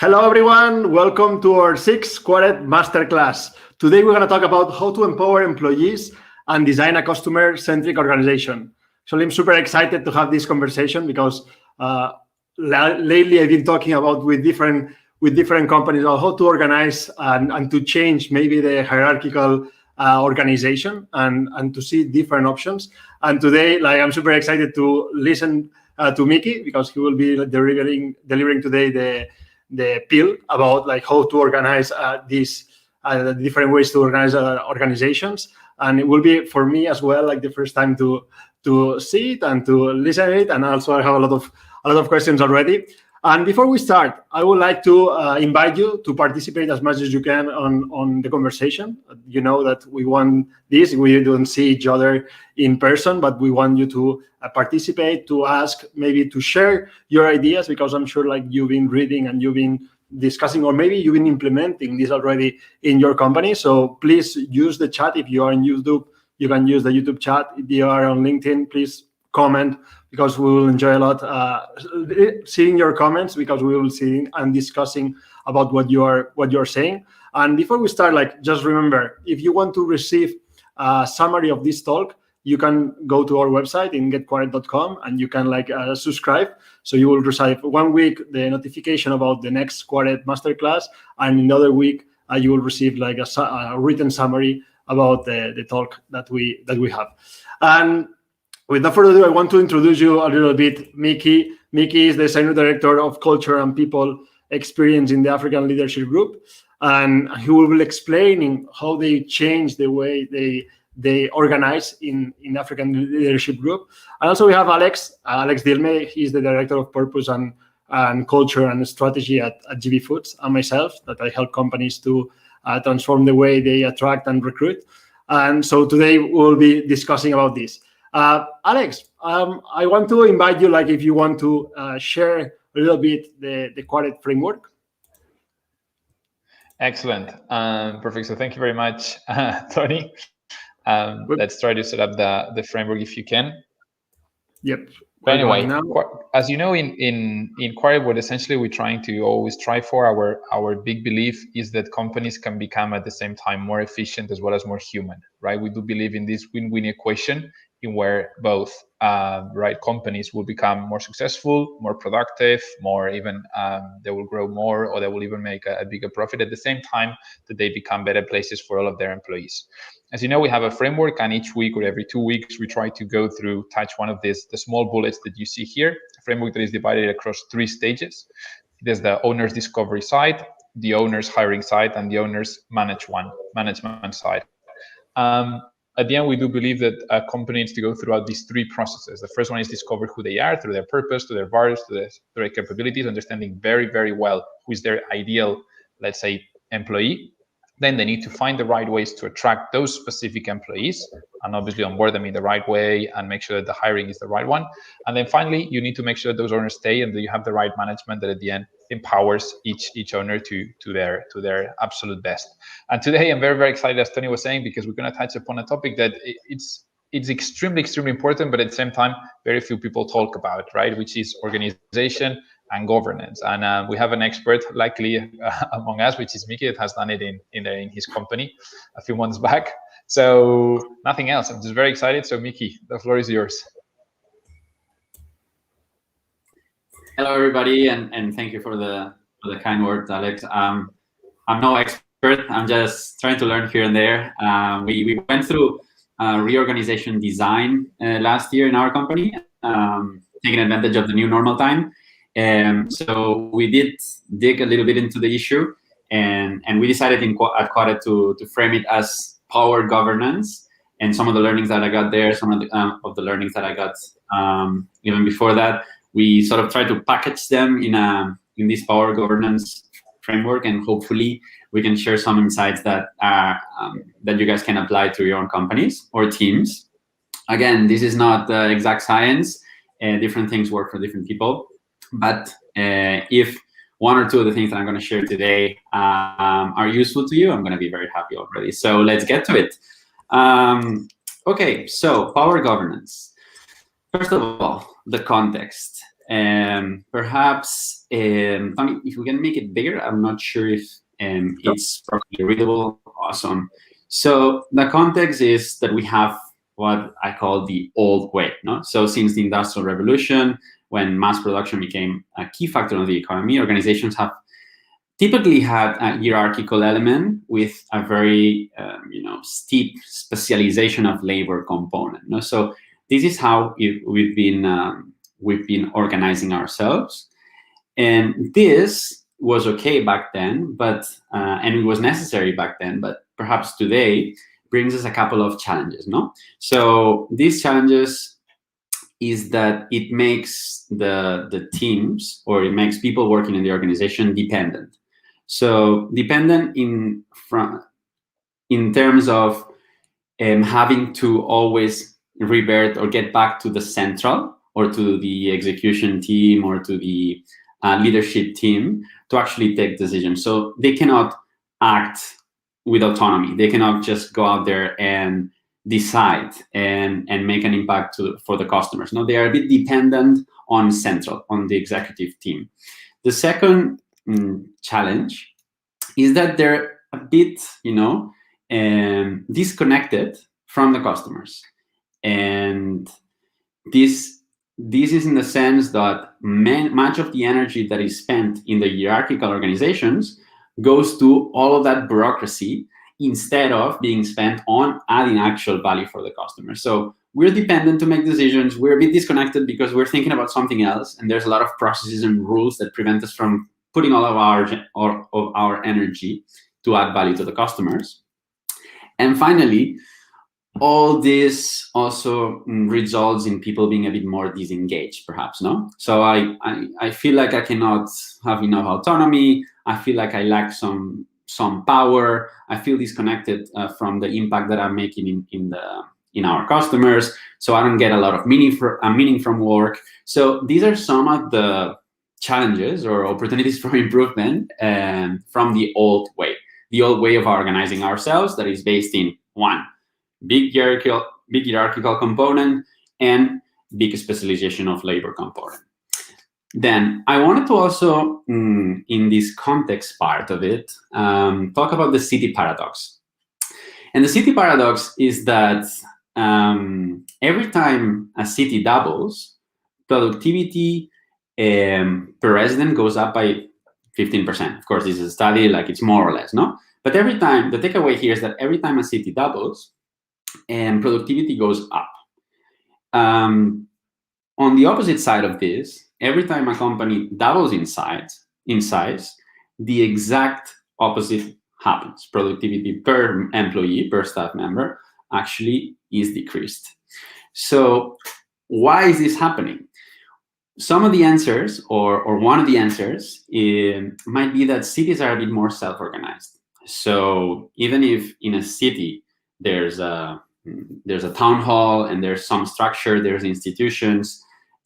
Hello, everyone. Welcome to our 6th Quartet Masterclass. Today, we're going to talk about how to empower employees and design a customer-centric organization. So I'm super excited to have this conversation because lately I've been talking about with different companies about how to organize and to change maybe the hierarchical organization and to see different options. And today, I'm super excited to listen to Mickey because he will be delivering today the pill about how to organize these different ways to organize organizations. And it will be for me as well the first time to see it and to listen to it. And also I have a lot of questions already. And before we start, I would like to invite you to participate as much as you can on the conversation. You know that we want this. We don't see each other in person, but we want you to participate, to ask, maybe to share your ideas, because I'm sure you've been reading and you've been discussing, or maybe you've been implementing this already in your company. So please use the chat. If you are on YouTube, you can use the YouTube chat. If you are on LinkedIn, please comment, because we will enjoy a lot seeing your comments, because we will see and discussing about what you're saying. And before we start, just remember, if you want to receive a summary of this talk, you can go to our website in getquartet.com and you can subscribe. So you will receive 1 week the notification about the next Quartet Masterclass, and in the other week you will receive a written summary about the talk that we have. And without further ado, I want to introduce you a little bit. Mickey is the Senior Director of Culture and People Experience in the African Leadership Group, and he will be explaining how they change the way they organize in African Leadership Group. And also we have Alex Dilme. He's the Director of Purpose and Culture and Strategy at GB Foods, and myself, that I help companies to transform the way they attract and recruit. And so today we'll be discussing about this. Alex, I want to invite you, if you want to share a little bit the Quartet framework. Excellent. Perfect. So thank you very much, Tony. Let's try to set up the framework if you can. Yep. But anyway, as you know, in Quartet, what essentially we're trying to always try for, our big belief is that companies can become at the same time more efficient as well as more human, right? We do believe in this win-win equation, in where both companies will become more successful, more productive, more even they will grow more, or they will even make a bigger profit at the same time that they become better places for all of their employees. As you know, we have a framework, and each week or every 2 weeks we try to go through, touch one of the small bullets that you see here. A framework that is divided across 3 stages. There's the owner's discovery side, the owner's hiring side, and the owner's management side. At the end, we do believe that a company needs to go throughout these 3 processes. The first one is discover who they are through their purpose, to their values, to their capabilities, understanding very, very well who is their ideal, let's say, employee. Then they need to find the right ways to attract those specific employees and obviously onboard them in the right way and make sure that the hiring is the right one. And then finally, you need to make sure that those owners stay and that you have the right management that at the end empowers each owner to their absolute best. And today I'm very, very excited, as Tony was saying, because we're going to touch upon a topic that it's extremely, extremely important, but at the same time, very few people talk about, right? Which is organization and governance. And we have an expert, likely among us, which is Mickey, that has done it in his company a few months back. So nothing else. I'm just very excited. So Mickey, the floor is yours. Hello, everybody, and thank you for the kind words, Alex. I'm no expert. I'm just trying to learn here and there. We went through reorganization design last year in our company, taking advantage of the new normal time. So we did dig a little bit into the issue, and we decided at Quartet to frame it as power governance. And some of the learnings that I got there, some of the learnings that I got even before that, we sort of try to package them in this power governance framework, and hopefully we can share some insights that you guys can apply to your own companies or teams. Again, this is not exact science. Different things work for different people. But if 1 or 2 of the things that I'm going to share today are useful to you, I'm going to be very happy already. So let's get to it. Okay, so power governance. First of all, the context. Perhaps Tommy, if we can make it bigger, I'm not sure if it's properly readable. Awesome. So the context is that we have what I call the old way. No? So since the Industrial Revolution, when mass production became a key factor of the economy, organizations have typically had a hierarchical element with a very steep specialization of labor component. No? So this is how we've been organizing ourselves, and this was okay back then, but and it was necessary back then, but perhaps today brings us a couple of challenges. No, so these challenges is that it makes the teams, or it makes people working in the organization dependent. So dependent in terms of having to always revert or get back to the central, or to the execution team, or to the leadership team to actually take decisions. So they cannot act with autonomy. They cannot just go out there and decide and make an impact for the customers. No, they are a bit dependent on central, on the executive team. The second challenge is that they're a bit, disconnected from the customers. And this is in the sense that much of the energy that is spent in the hierarchical organizations goes to all of that bureaucracy instead of being spent on adding actual value for the customer. So we're dependent to make decisions. We're a bit disconnected because we're thinking about something else, and there's a lot of processes and rules that prevent us from putting all of our energy to add value to the customers. And finally, all this also results in people being a bit more disengaged, perhaps, no? So I feel like I cannot have enough autonomy. I feel like I lack some power. I feel disconnected from the impact that I'm making in our customers. So I don't get a lot of meaning from work. So these are some of the challenges or opportunities for improvement from the old way of organizing ourselves, that is based in one, big hierarchical component, and big specialization of labor component. Then I wanted to also, in this context part of it, talk about the city paradox. And the city paradox is that every time a city doubles, productivity per resident goes up by 15%. Of course, this is a study, like it's more or less, no? But every time, the takeaway here is that every time a city doubles, and productivity goes up. On the opposite side of this, every time a company doubles in size, the exact opposite happens. Productivity per employee, per staff member, actually is decreased. So why is this happening? Some of the answers, or one of the answers, might be that cities are a bit more self-organized. So even if in a city there's a town hall and there's some structure, there's institutions,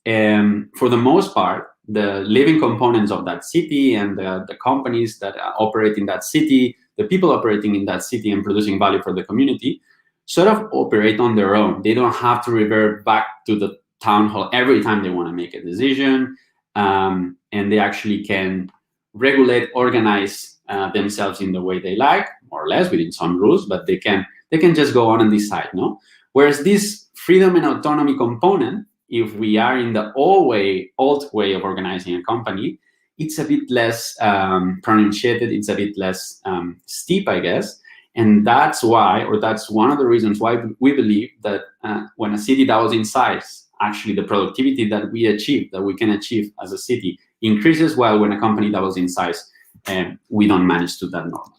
for the most part, the living components of that city and the companies that operate in that city, the people operating in that city and producing value for the community, sort of operate on their own. They don't have to revert back to the town hall every time they want to make a decision, and they actually can regulate, organize themselves in the way they like, more or less within some rules, but they can just go on and decide, no? Whereas this freedom and autonomy component, if we are in the old way of organizing a company, it's a bit less pronunciated, it's a bit less steep, I guess. And that's why, or that's one of the reasons why we believe that when a city doubles in size, actually the productivity that we can achieve as a city increases, while when a company doubles in size, we don't manage to do that normally.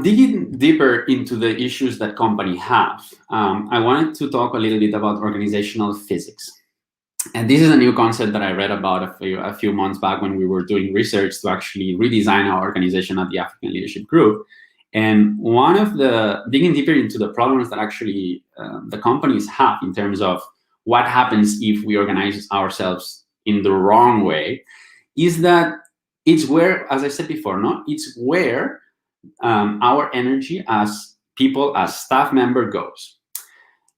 Digging deeper into the issues that companies have, I wanted to talk a little bit about organizational physics. And this is a new concept that I read about a few months back when we were doing research to actually redesign our organization at the African Leadership Group. And one of the, digging deeper into the problems that actually the companies have in terms of what happens if we organize ourselves in the wrong way, is that it's where, as I said before, it's where our energy as people, as staff member goes.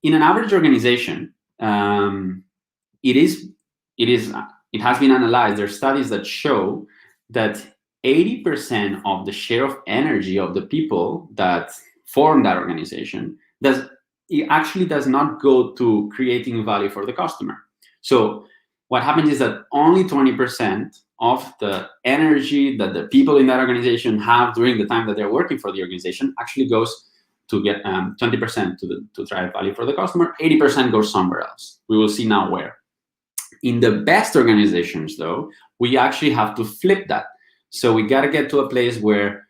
In an average organization, it is it has been analyzed. There are studies that show that 80% of the share of energy of the people that form that organization actually does not go to creating value for the customer. So what happens is that only 20% of the energy that the people in that organization have during the time that they're working for the organization actually goes to get 20% to drive value for the customer. 80% goes somewhere else. We will see now where. In the best organizations, though, we actually have to flip that. So we got to get to a place where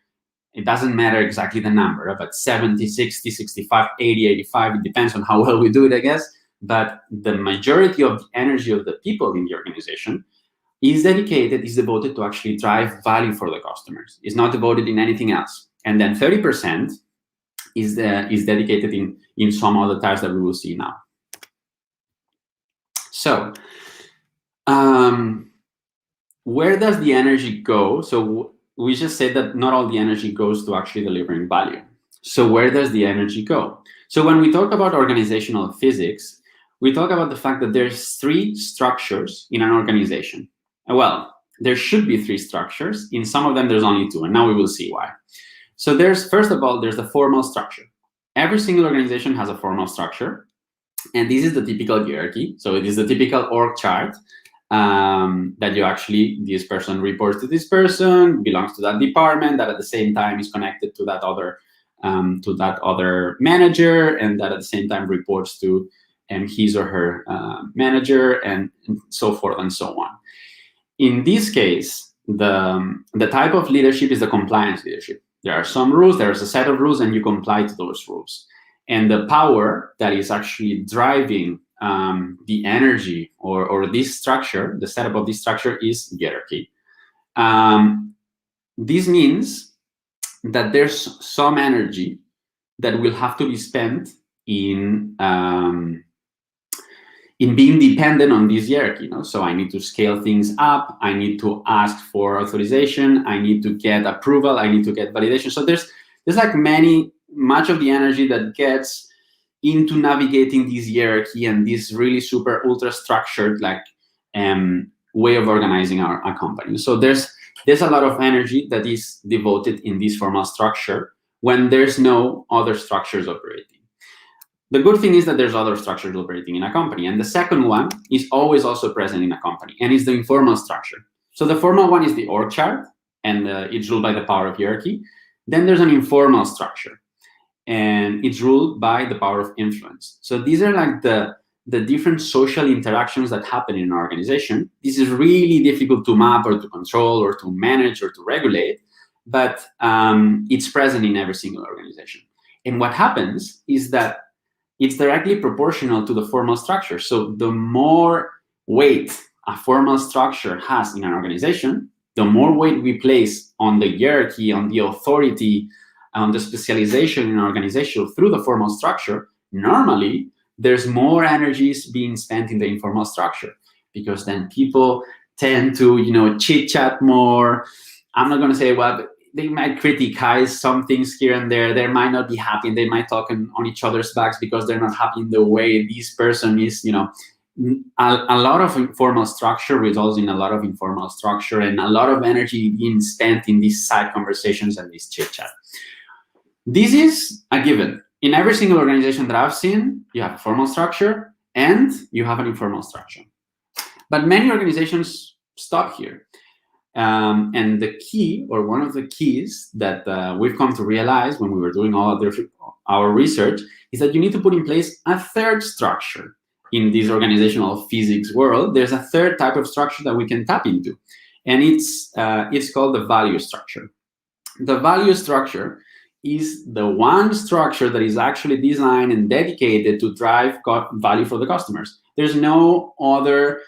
it doesn't matter exactly the number, but 70, 60, 65, 80, 85, it depends on how well we do it, I guess. But the majority of the energy of the people in the organization is devoted to actually drive value for the customers. It's not devoted in anything else. And then 30% is dedicated in some other tasks that we will see now. So where does the energy go? So we just said that not all the energy goes to actually delivering value. So where does the energy go? So when we talk about organizational physics, we talk about the fact that there's 3 structures in an organization. Well, there should be 3 structures. In some of them, there's only 2, and now we will see why. So first of all, there's the formal structure. Every single organization has a formal structure, and this is the typical hierarchy. So it is the typical org chart that you actually, this person reports to this person, belongs to that department, that at the same time is connected to that other manager, and that at the same time reports to his or her manager, and so forth and so on. In this case, the type of leadership is the compliance leadership. There are some rules, there's a set of rules, and you comply to those rules. And the power that is actually driving the energy or this structure, the setup of this structure, is hierarchy. This means that there's some energy that will have to be spent in being dependent on this hierarchy. So I need to scale things up. I need to ask for authorization. I need to get approval. I need to get validation. So there's like much of the energy that gets into navigating this hierarchy and this really super ultra structured way of organizing our company. So there's a lot of energy that is devoted in this formal structure when there's no other structures operating. The good thing is that there's other structures operating in a company. And the second one is always also present in a company, and it's the informal structure. So the formal one is the org chart, and it's ruled by the power of hierarchy. Then there's an informal structure, and it's ruled by the power of influence. So these are like the different social interactions that happen in an organization. This is really difficult to map or to control or to manage or to regulate, but it's present in every single organization. And what happens is that it's directly proportional to the formal structure. So the more weight a formal structure has in an organization, the more weight we place on the hierarchy, on the authority, on the specialization in an organization through the formal structure. Normally, there's more energies being spent in the informal structure, because then people tend to, chit-chat more. I'm not going to say, well, they might criticize some things here and there. They might not be happy, and they might talk on each other's backs because they're not happy in the way this person is. A lot of informal structure results in a lot of informal structure and a lot of energy being spent in these side conversations and this chit-chat. This is a given. In every single organization that I've seen, you have a formal structure and you have an informal structure. But many organizations stop here. And the key, or one of the keys that we've come to realize when we were doing all of our research, is that you need to put in place a third structure. In this organizational physics world, there's a third type of structure that we can tap into, and it's called the value structure. The value structure is the one structure that is actually designed and dedicated to drive value for the customers. There's no other,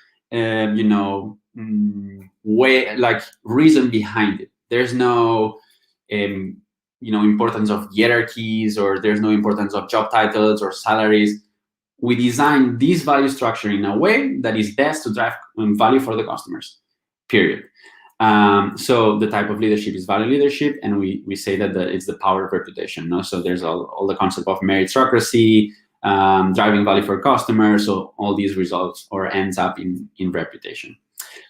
way, like reason behind it. There's no, importance of hierarchies, or there's no importance of job titles or salaries. We design this value structure in a way that is best to drive value for the customers, period. So the type of leadership is value leadership, and we say that it's the power of reputation. No? So there's all the concept of meritocracy, driving value for customers. So all these results or ends up in reputation.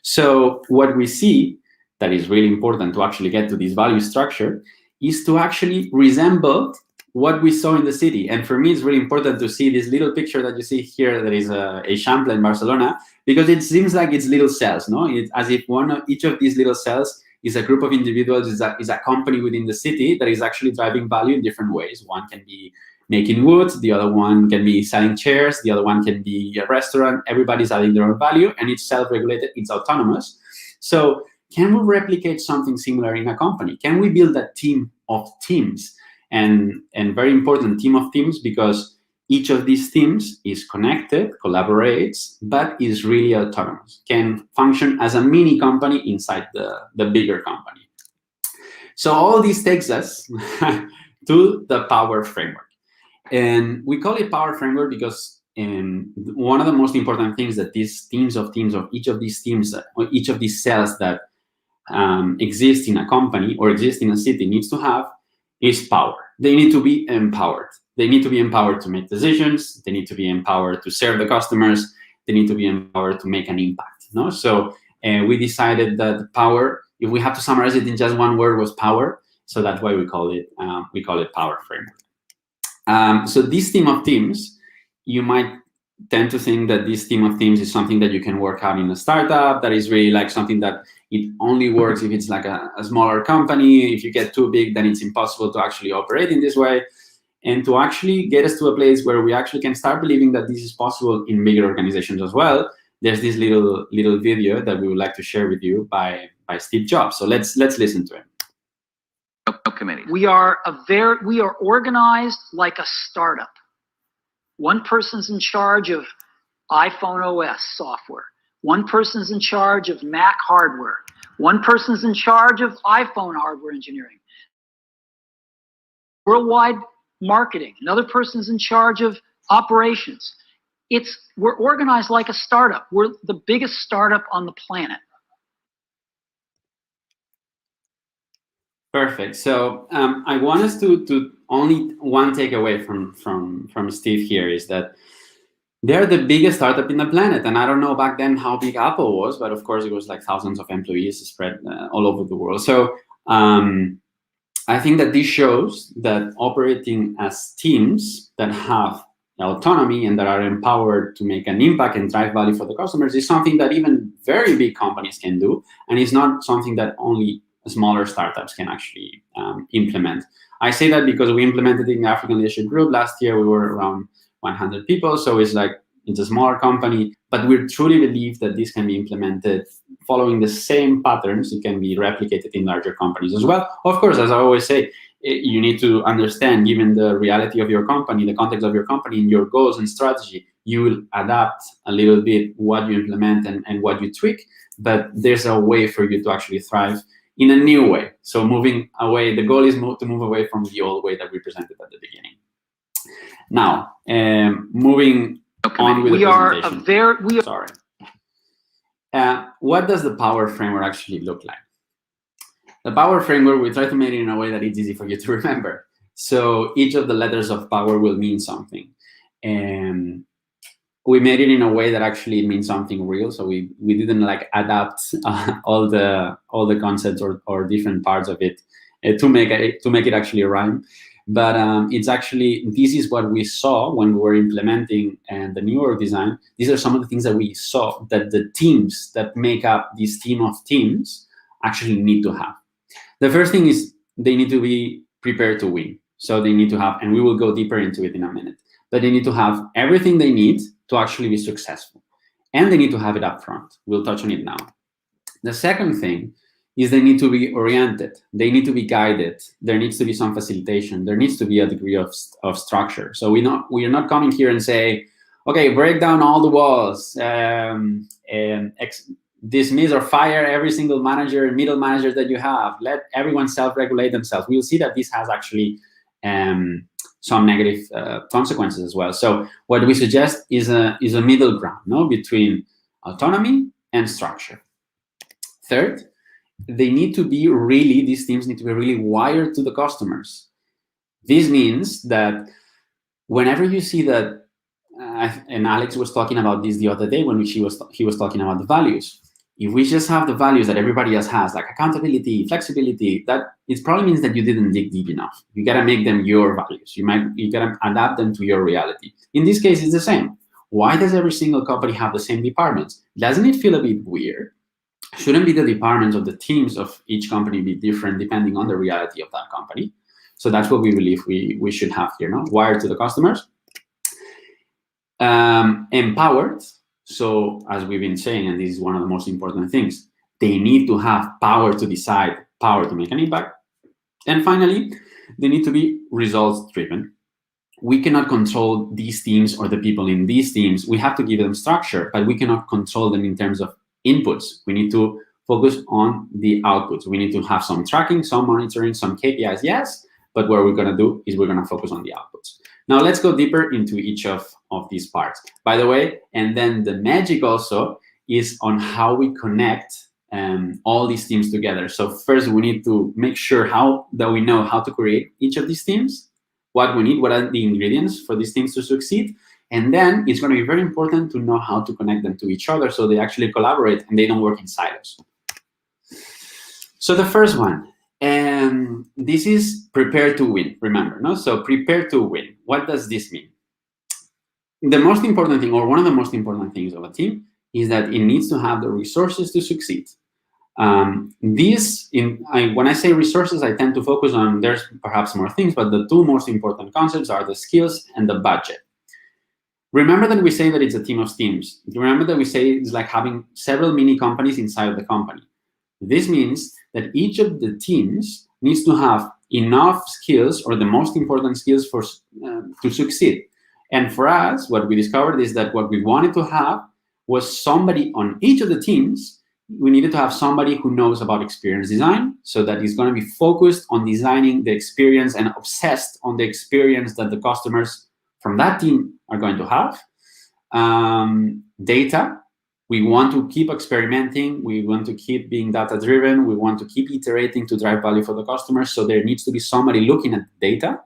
So what we see that is really important to actually get to this value structure is to actually resemble what we saw in the city. And for me, it's really important to see this little picture that you see here that is a Eixample in Barcelona, because it seems like it's little cells, no? It's as if each of these little cells is a group of individuals, is a company within the city that is actually driving value in different ways. One can be making wood, the other one can be selling chairs, the other one can be a restaurant. Everybody's adding their own value, and it's self-regulated, it's autonomous. So can we replicate something similar in a company? Can we build a team of teams? And very important, team of teams, because each of these teams is connected, collaborates, but is really autonomous, can function as a mini company inside the bigger company. So all this takes us to the power framework. And we call it power framework because one of the most important things that these teams of each of these teams, or each of these cells that exist in a company or exist in a city needs to have is power. They need to be empowered. They need to be empowered to make decisions. They need to be empowered to serve the customers. They need to be empowered to make an impact. No? So we decided that power, if we have to summarize it in just one word, was power. So that's why we call it power framework. So this team of teams, you might tend to think that this team of teams is something that you can work out in a startup, that is really like something that it only works if it's like a smaller company. If you get too big, then it's impossible to actually operate in this way. And to actually get us to a place where we actually can start believing that this is possible in bigger organizations as well, there's this little video that we would like to share with you by Steve Jobs. So let's listen to him. Committee. We are organized like a startup. One person's in charge of iPhone OS software. One person's in charge of Mac hardware. One person's in charge of iPhone hardware engineering. Worldwide marketing. Another person's in charge of operations. We're organized like a startup. We're the biggest startup on the planet. Perfect. So I want us to only one takeaway from Steve here is that they're the biggest startup in the planet. And I don't know back then how big Apple was, but of course it was like thousands of employees spread all over the world. So I think that this shows that operating as teams that have autonomy and that are empowered to make an impact and drive value for the customers is something that even very big companies can do. And it's not something that only smaller startups can actually implement. I say that because we implemented it in the African Leadership Group. Last year, we were around 100 people. So it's a smaller company, but we truly believe that this can be implemented following the same patterns. It can be replicated in larger companies as well. Of course, as I always say, you need to understand, given the reality of your company, the context of your company, and your goals and strategy, you will adapt a little bit what you implement and what you tweak, but there's a way for you to actually thrive in a new way. So moving away, the goal is to move away from the old way that we presented at the beginning. Now, moving on with the presentation. Sorry. What does the power framework actually look like? The power framework, we try to make it in a way that it's easy for you to remember. So each of the letters of power will mean something. And we made it in a way that actually means something real. So we didn't adapt all the concepts or different parts of it to make it actually rhyme. But it's actually, this is what we saw when we were implementing the new org design. These are some of the things that we saw that the teams that make up this team of teams actually need to have. The first thing is they need to be prepared to win. So they need to have, and we will go deeper into it in a minute, but they need to have everything they need to actually be successful. And they need to have it up front. We'll touch on it now. The second thing is they need to be oriented. They need to be guided. There needs to be some facilitation. There needs to be a degree of structure. So we are not coming here and say, okay, break down all the walls, dismiss or fire every single manager and middle manager that you have. Let everyone self-regulate themselves. We'll see that this has actually some negative consequences as well. So what we suggest is a middle ground, between autonomy and structure. Third, they need to be these teams need to be really wired to the customers. This means that whenever you see that, and Alex was talking about this the other day when he was talking about the values. If we just have the values that everybody else has, like accountability, flexibility, that it probably means that you didn't dig deep enough. You gotta make them your values. You gotta adapt them to your reality. In this case, it's the same. Why does every single company have the same departments? Doesn't it feel a bit weird? Shouldn't be the departments of the teams of each company be different depending on the reality of that company? So that's what we believe we should have here, no? Wired to the customers. Empowered. So as we've been saying, and this is one of the most important things, they need to have power to decide, power to make an impact. And finally, they need to be results driven. We cannot control these teams or the people in these teams. We have to give them structure, but we cannot control them in terms of inputs. We need to focus on the outputs. We need to have some tracking, some monitoring, some KPIs, yes, but what we're gonna do is we're gonna focus on the outputs. Now let's go deeper into each of these parts. By the way, and then the magic also is on how we connect all these teams together. So first we need to make sure that we know how to create each of these teams, what we need, what are the ingredients for these teams to succeed. And then it's going to be very important to know how to connect them to each other so they actually collaborate and they don't work in silos. So the first one, this is prepare to win, remember, no? So prepare to win. What does this mean? The most important thing, or one of the most important things of a team, is that it needs to have the resources to succeed. When I say resources, I tend to focus on, there's perhaps more things, but the two most important concepts are the skills and the budget. Remember that we say that it's a team of teams. Remember that we say it's like having several mini companies inside of the company. This means that each of the teams needs to have enough skills, or the most important skills to succeed. And for us, what we discovered is that what we wanted to have was somebody on each of the teams. We needed to have somebody who knows about experience design, so that is going to be focused on designing the experience and obsessed on the experience that the customers from that team are going to have. Data, we want to keep experimenting. We want to keep being data-driven. We want to keep iterating to drive value for the customers. So there needs to be somebody looking at data.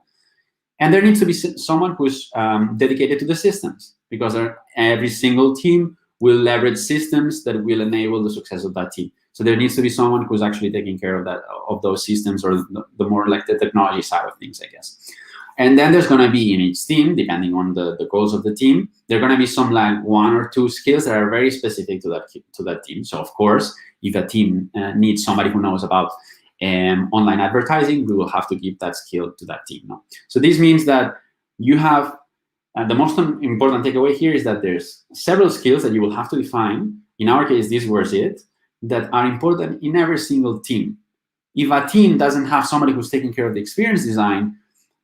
And there needs to be someone who's dedicated to the systems, because every single team will leverage systems that will enable the success of that team. So there needs to be someone who's actually taking care of those systems, or the more like the technology side of things, I guess. And then there's going to be in each team, depending on the goals of the team, there are going to be some like 1 or 2 skills that are very specific to that team. So of course, if a team needs somebody who knows about online advertising, we will have to give that skill to that team. No? So this means that you have, the most important takeaway here is that there's several skills that you will have to define. In our case, these were it, that are important in every single team. If a team doesn't have somebody who's taking care of the experience design,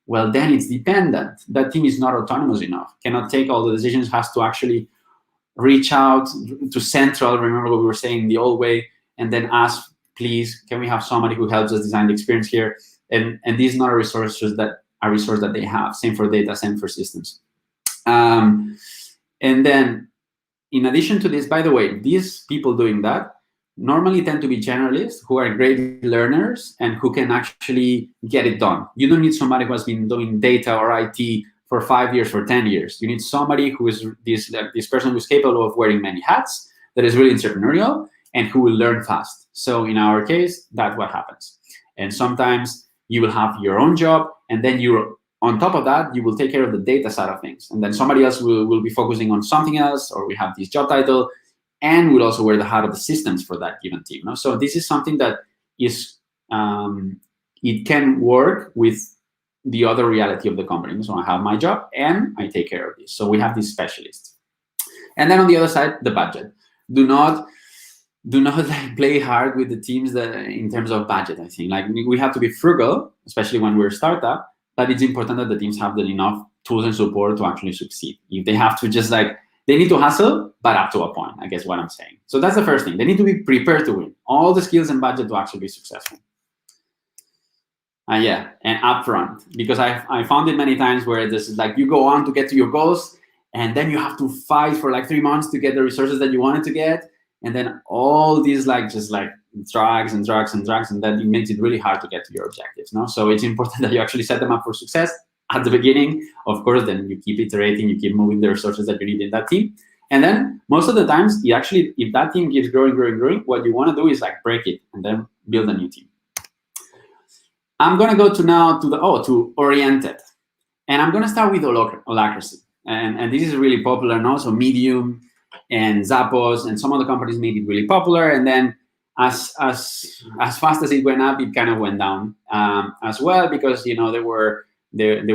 well, then it's dependent. That team is not autonomous enough, cannot take all the decisions, has to actually reach out to central, remember what we were saying the old way, and then ask, please, can we have somebody who helps us design the experience here? And this is not a resource that they have. Same for data, same for systems. And then, in addition to this, by the way, these people doing that normally tend to be generalists who are great learners and who can actually get it done. You don't need somebody who has been doing data or IT for 5 years, for 10 years. You need somebody who is this person who's capable of wearing many hats, that is really entrepreneurial, and who will learn fast. So in our case, that's what happens. And sometimes you will have your own job, and then on top of that, you will take care of the data side of things. And then somebody else will be focusing on something else, or we have this job title, and will also wear the hat of the systems for that given team. No? So this is something that is, it can work with the other reality of the company. So I have my job and I take care of this. So we have these specialists. And then on the other side, the budget. Do not like play hard with the teams in terms of budget, I think. Like we have to be frugal, especially when we're a startup, but it's important that the teams have enough tools and support to actually succeed. If they have to just they need to hustle, but up to a point, I guess what I'm saying. So that's the first thing. They need to be prepared to win. All the skills and budget to actually be successful. Yeah, and upfront, because I found it many times where this is like you go on to get to your goals, and then you have to fight for like 3 months to get the resources that you wanted to get, and then all these drugs, and then it makes it really hard to get to your objectives. No, so it's important that you actually set them up for success at the beginning. Of course, then you keep iterating, you keep moving the resources that you need in that team, And then most of the times, you actually, if that team keeps growing, what you want to do is like break it and then build a new team. I'm going to go to oriented. And I'm going to start with holacracy. And this is really popular now. So Medium and Zappos and some other companies made it really popular. And then as fast as it went up, it kind of went down as well, because there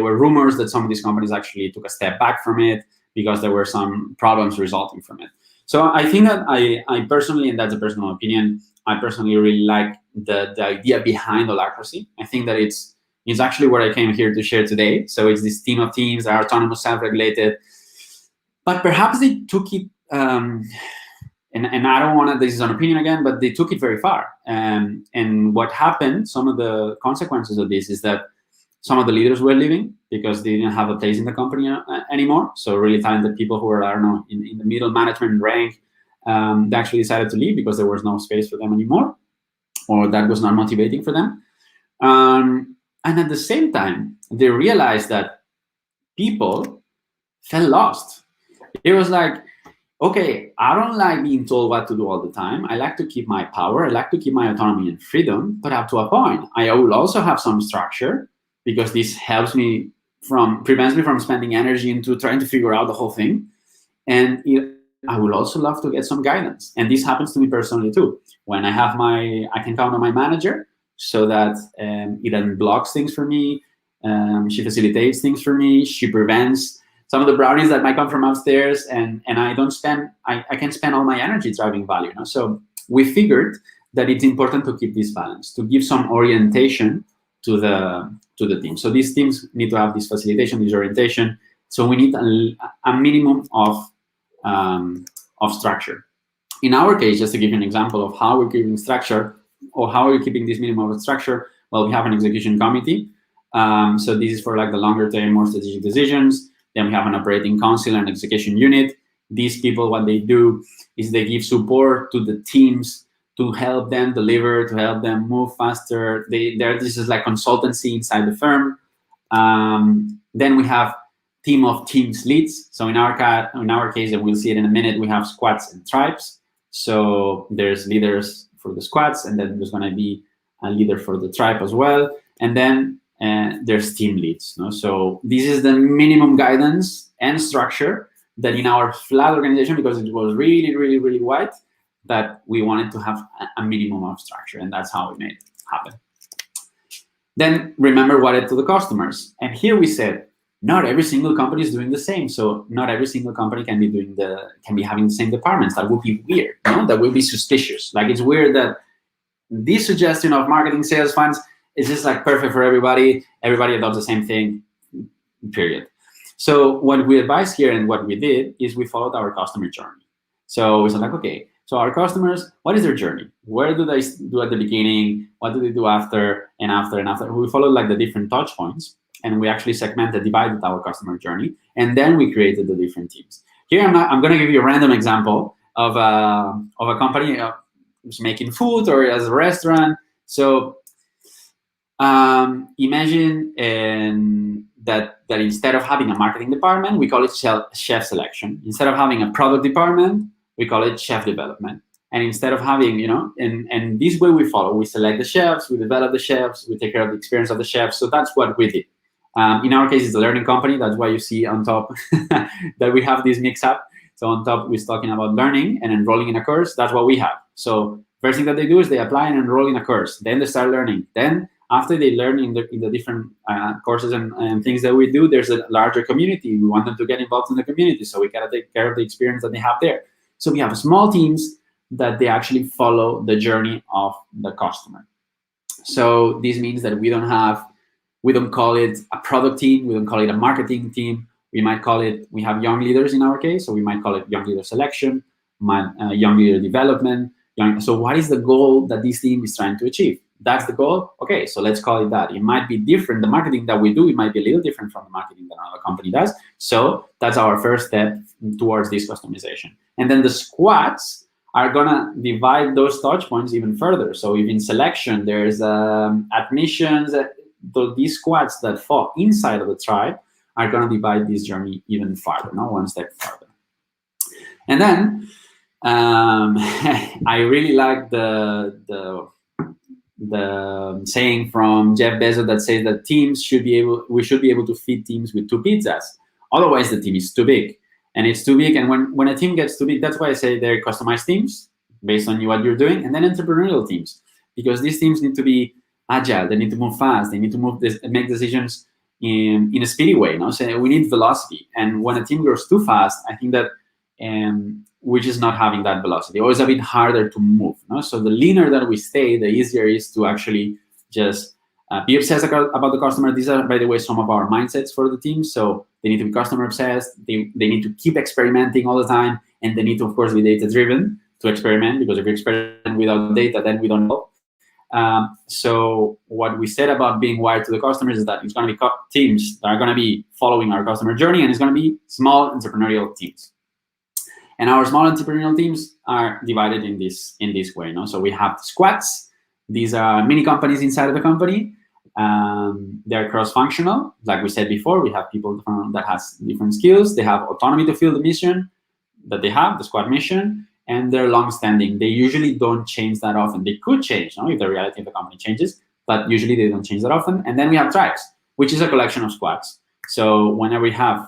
were rumors that some of these companies actually took a step back from it because there were some problems resulting from it. So I think that I personally, and that's a personal opinion, I personally really like the idea behind holacracy. I think that it's actually what I came here to share today. So it's this team of teams that are autonomous, self-regulated, but perhaps they took it, and I don't want to, this is an opinion again, but they took it very far. And what happened, some of the consequences of this is that some of the leaders were leaving because they didn't have a place in the company anymore. So really talented people who were, I don't know, in the middle management rank, they actually decided to leave because there was no space for them anymore, or that was not motivating for them. And at the same time, they realized that people felt lost. It was like, okay, I don't like being told what to do all the time. I like to keep my power. I like to keep my autonomy and freedom, but up to a point. I will also have some structure because this prevents me from spending energy into trying to figure out the whole thing. And I would also love to get some guidance. And this happens to me personally too. When I can count on my manager, so that it unblocks things for me. She facilitates things for me. She prevents some of the brownies that might come from upstairs, and I can spend all my energy driving value. So we figured that it's important to keep this balance, to give some orientation to the team. So these teams need to have this facilitation, this orientation. So we need a minimum of structure. In our case, just to give you an example of how we're giving structure, or how are you keeping this minimum of structure? Well, we have an execution committee. So this is for like the longer term, more strategic decisions. Then we have an operating council and execution unit. These people, what they do is they give support to the teams to help them deliver, to help them move faster. This is like consultancy inside the firm. Then we have team of teams leads. So in our case, and we'll see it in a minute, we have squads and tribes. So there's leaders for the squads, and then there's going to be a leader for the tribe as well. And then there's team leads. So this is the minimum guidance and structure that in our flat organization, because it was really, really, really wide, that we wanted to have a minimum of structure, and that's how we made it happen. Then remember what it to the customers. And here we said, not every single company is doing the same. So not every single company can be having the same departments. That would be weird. That would be suspicious. Like, it's weird that this suggestion of marketing, sales, finance is just like perfect for everybody. Everybody adopts the same thing, period. So what we advise here and what we did is we followed our customer journey. So we said like, okay, so our customers, what is their journey? Where do they do at the beginning? What do they do after and after and after? We followed like the different touch points, and we actually divided our customer journey, and then we created the different teams. Here I'm going to give you a random example of a company who's making food or as a restaurant. So imagine that instead of having a marketing department, we call it chef selection. Instead of having a product department, we call it chef development. And instead of having, and this way we follow. We select the chefs, we develop the chefs, we take care of the experience of the chefs. So that's what we did. In our case, it's a learning company. That's why you see on top that we have this mix-up. So on top, we're talking about learning and enrolling in a course. That's what we have. So first thing that they do is they apply and enroll in a course. Then they start learning. Then after they learn in the different courses and things that we do, there's a larger community. We want them to get involved in the community. So we got to take care of the experience that they have there. So we have small teams that they actually follow the journey of the customer. So this means that we don't call it a product team. We don't call it a marketing team. We might call it, we have young leaders in our case. So we might call it young leader selection, young leader development. So what is the goal that this team is trying to achieve? That's the goal. Okay, so let's call it that. It might be different. The marketing that we do, it might be a little different from the marketing that another company does. So that's our first step towards this customization. And then the squads are gonna divide those touch points even further. So if in selection, there's admissions, these squads that fall inside of the tribe are gonna divide this journey even farther, one step farther. And then I really like the saying from Jeff Bezos that says that we should be able to feed teams with 2 pizzas. Otherwise, the team is too big. And it's too big. And when a team gets too big, that's why I say they're customized teams based on what you're doing. And then entrepreneurial teams, because these teams need to be agile. They need to move fast. They need to make decisions in a speedy way. So we need velocity. And when a team grows too fast, I think that we're just not having that velocity, or it's a bit harder to move. So the leaner that we stay, the easier it is to actually just be obsessed about the customer. These are, by the way, some of our mindsets for the team. So they need to be customer obsessed. They need to keep experimenting all the time, and they need to, of course, be data driven to experiment, because if you experiment without data, then we don't know. So what we said about being wired to the customers is that it's going to be teams that are going to be following our customer journey, and it's going to be small entrepreneurial teams. And our small entrepreneurial teams are divided in this way. So we have squads. These are mini companies inside of the company. They're cross-functional. Like we said before, we have people that has different skills. They have autonomy to fill the mission that they have, the squad mission, and they're long-standing. They usually don't change that often. They could change, if the reality of the company changes, but usually they don't change that often. And then we have tribes, which is a collection of squads. So whenever we have,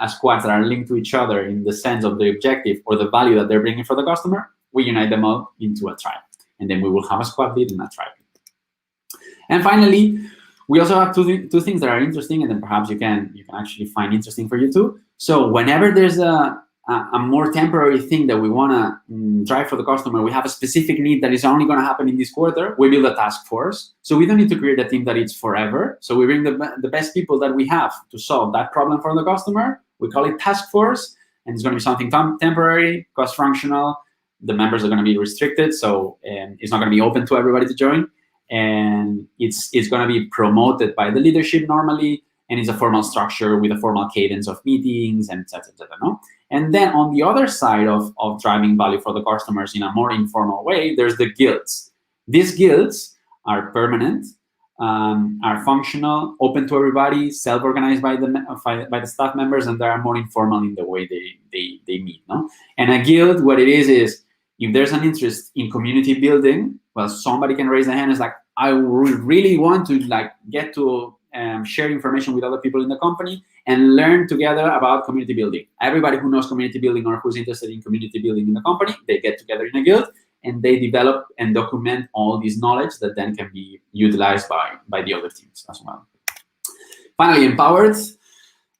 squads that are linked to each other in the sense of the objective or the value that they're bringing for the customer, we unite them all into a tribe. And then we will have a squad lead in that tribe. And finally, we also have two things that are interesting, and then perhaps you can actually find interesting for you too. So whenever there's a more temporary thing that we want to drive for the customer, we have a specific need that is only going to happen in this quarter, we build a task force. So we don't need to create a team that is forever. So we bring the best people that we have to solve that problem for the customer. We call it task force, and it's going to be something temporary, cross-functional. The members are going to be restricted, so it's not going to be open to everybody to join. And it's going to be promoted by the leadership normally, and it's a formal structure with a formal cadence of meetings and etc. And then on the other side of driving value for the customers in a more informal way, there's the guilds. These guilds are permanent, are functional, open to everybody, self-organized by the staff members, and they are more informal in the way they meet. And a guild, what it is if there's an interest in community building, well, somebody can raise their hand. It's like, I really want to get to share information with other people in the company and learn together about community building. Everybody who knows community building or who's interested in community building in the company, they get together in a guild and they develop and document all this knowledge that then can be utilized by the other teams as well. Finally, empowered.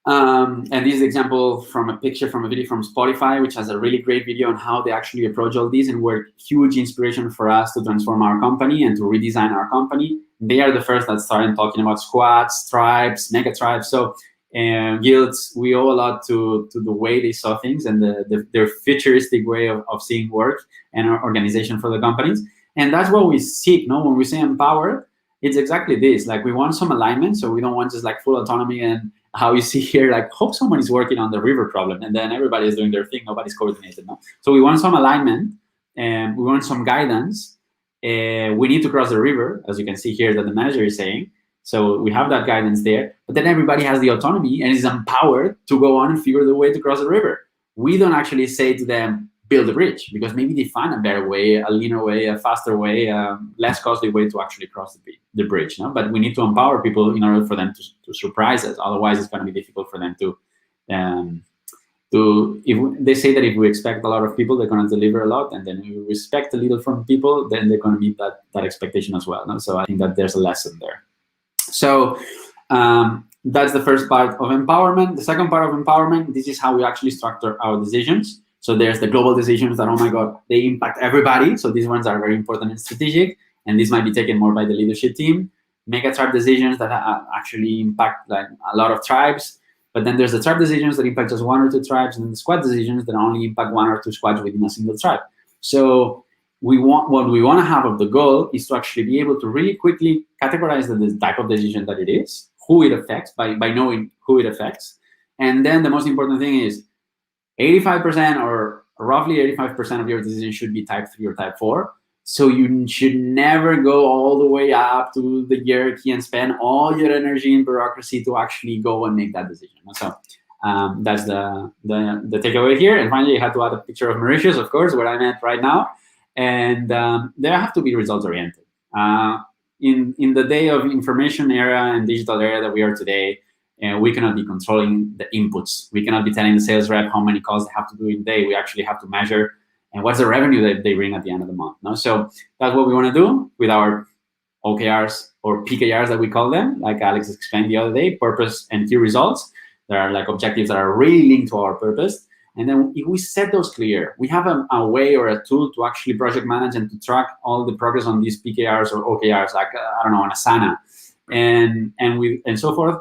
And this is an example from a video from Spotify, which has a really great video on how they actually approach all these, and were huge inspiration for us to transform our company and to redesign our company. They are the first that started talking about squads, tribes, mega tribes. So guilds, we owe a lot to the way they saw things and their futuristic way of seeing work and our organization for the companies. And that's what we seek. When we say empowered, it's exactly this. We want some alignment, so we don't want just full autonomy and how you see here, hope someone is working on the river problem and then everybody is doing their thing, nobody's coordinated. So we want some alignment and we want some guidance. We need to cross the river, as you can see here that the manager is saying. So we have that guidance there, but then everybody has the autonomy and is empowered to go on and figure the way to cross the river. We don't actually say to them, build a bridge, because maybe they find a better way, a leaner way, a faster way, a less costly way to actually cross the bridge. But we need to empower people in order for them to surprise us. Otherwise, it's going to be difficult for them to if they say that if we expect a lot of people, they're going to deliver a lot, and then we respect a little from people, then they're going to meet that expectation as well. So I think that there's a lesson there. So that's the first part of empowerment. The second part of empowerment, this is how we actually structure our decisions. So there's the global decisions that, oh my God, they impact everybody. So these ones are very important and strategic, and this might be taken more by the leadership team. Mega tribe decisions that actually impact a lot of tribes. But then there's the tribe decisions that impact just 1 or 2 tribes, and then the squad decisions that only impact 1 or 2 squads within a single tribe. So what we want to have of the goal is to actually be able to really quickly categorize the type of decision that it is, who it affects, by knowing who it affects. And then the most important thing is 85% or roughly 85% of your decision should be type 3 or type 4. So you should never go all the way up to the hierarchy and spend all your energy in bureaucracy to actually go and make that decision. So That's the takeaway here. And finally, I had to add a picture of Mauritius, of course, where I'm at right now. And there have to be results oriented. In the day of information era and digital era that we are today, we cannot be controlling the inputs. We cannot be telling the sales rep how many calls they have to do in a day. We actually have to measure and what's the revenue that they bring at the end of the month. No? So that's what we want to do with our OKRs or PKRs that we call them, like Alex explained the other day, purpose and key results. There are like objectives that are really linked to our purpose. And then if we set those clear, we have a way or a tool to actually project manage and to track all the progress on these PKRs or OKRs, like, I don't know, on Asana and so forth.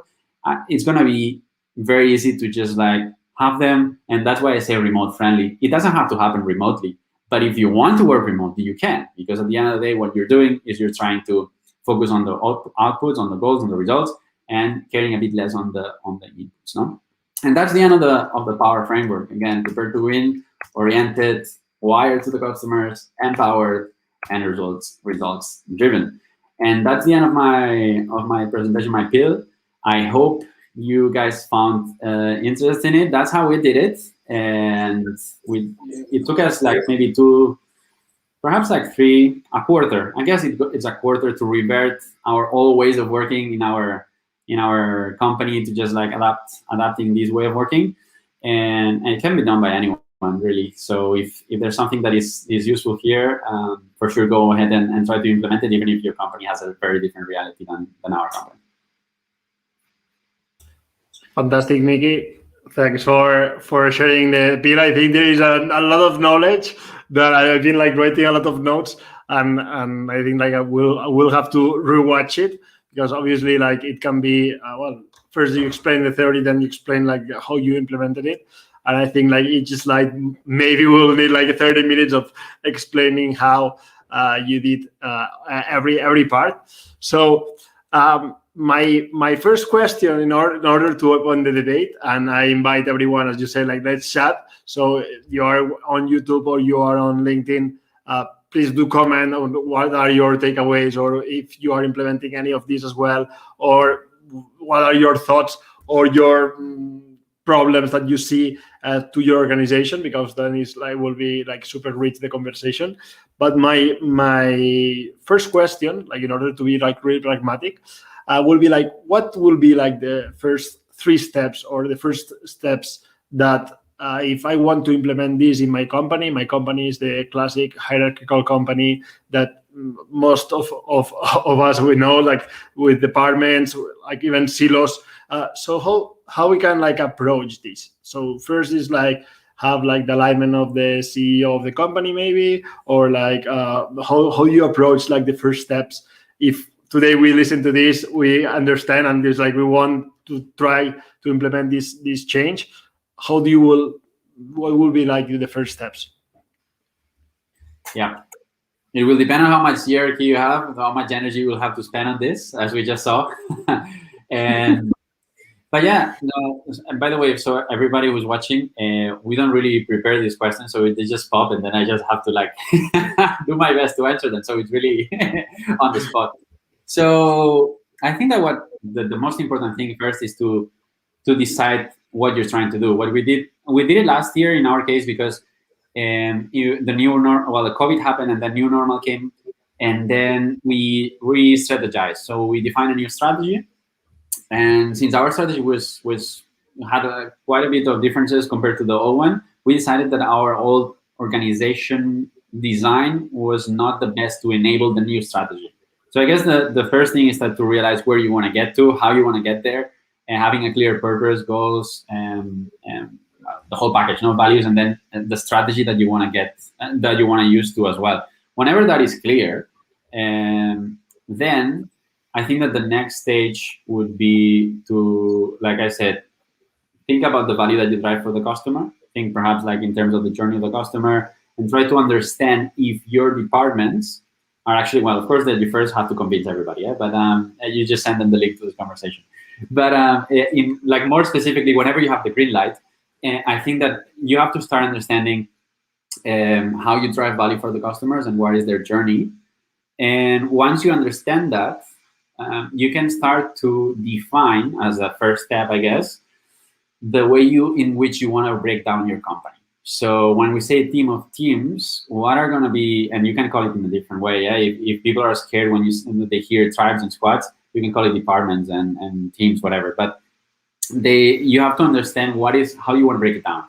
It's going to be very easy to just like have them. And that's why I say remote friendly. It doesn't have to happen remotely. But if you want to work remotely, you can. Because at the end of the day, what you're doing is you're trying to focus on the outputs, on the goals, on the results, and caring a bit less on the inputs. No? And that's the end of the power framework. Again, prepare to win, oriented, wired to the customers, empowered, and results driven. And that's the end of my presentation, my pill. I hope you guys found interest in it. That's how we did it. And it took us like maybe perhaps like a quarter. I guess it's a quarter to revert our old ways of working in our company to just like adapting this way of working. And it can be done by anyone, really. So if there's something that is useful here, for sure go ahead and try to implement it, even if your company has a very different reality than our company. Fantastic, Mickey. Thanks for sharing the pill. I think there is a lot of knowledge that I've been like writing a lot of notes, and I think like I will have to rewatch it, because obviously like it can be first you explain the theory, then you explain like how you implemented it, and I think like it just like maybe we'll need like 30 minutes of explaining how you did every part. So my first question in order to open the debate, and I invite everyone, as you say, like let's chat. So you are on YouTube or you are on LinkedIn, please do comment on what are your takeaways, or if you are implementing any of these as well, or what are your thoughts or your problems that you see to your organization, because then it's like will be like super rich the conversation. But my first question, like in order to be like really pragmatic, will be like, what will be like the first 3 steps or the first steps that if I want to implement this in my company is the classic hierarchical company that most of us we know, like with departments, like even silos. So how we can like approach this? So first is like have like the alignment of the CEO of the company maybe, or like how you approach like the first steps. If today we listen to this, we understand, and there's like we want to try to implement this change. What will be like the first steps? Yeah, it will depend on how much hierarchy you have, how much energy you will have to spend on this, as we just saw. But yeah, no. And by the way, so everybody who's watching, we don't really prepare these questions, so they just pop, and then I just have to like do my best to answer them. So it's really on the spot. So I think that what the most important thing first is to decide what you're trying to do. What we did it last year in our case, because the COVID happened and the new normal came, and then we re-strategized. So we defined a new strategy, and since our strategy had quite a bit of differences compared to the old one, we decided that our old organization design was not the best to enable the new strategy. So I guess the first thing is that to realize where you want to get to, how you want to get there, and having a clear purpose, goals, and the whole package, values, and then the strategy that you want to get, that you want to use to as well. Whenever that is clear, then I think that the next stage would be to, like I said, think about the value that you drive for the customer. Think perhaps like in terms of the journey of the customer, and try to understand if your departments are actually, well, of course, that you first have to convince everybody, but you just send them the link to this conversation. But in like more specifically, whenever you have the green light, I think that you have to start understanding how you drive value for the customers and what is their journey. And once you understand that, you can start to define, as a first step, I guess, the way in which you want to break down your company. So when we say team of teams, what are going to be, and you can call it in a different way. Yeah? If people are scared when they hear tribes and squads, you can call it departments and teams, whatever. But you have to understand how you want to break it down.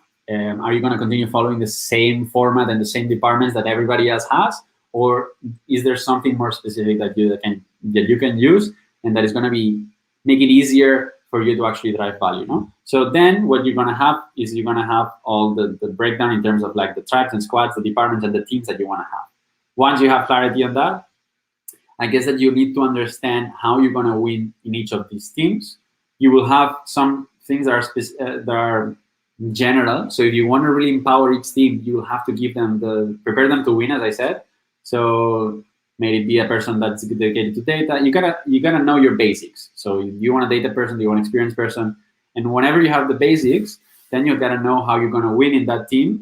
Are you going to continue following the same format and the same departments that everybody else has, or is there something more specific that you can use and that is going to make it easier for you to actually drive value? No? So then what you're going to have is you're going to have all the breakdown in terms of like the tribes and squads, the departments and the teams that you want to have. Once you have clarity on that, I guess that you need to understand how you're going to win in each of these teams. You will have some things that are general. So if you want to really empower each team, you will have to prepare them to win, as I said. So maybe be a person that's dedicated to data. You gotta know your basics. So if you want a data person, you want an experienced person, and whenever you have the basics, then you gotta know how you're gonna win in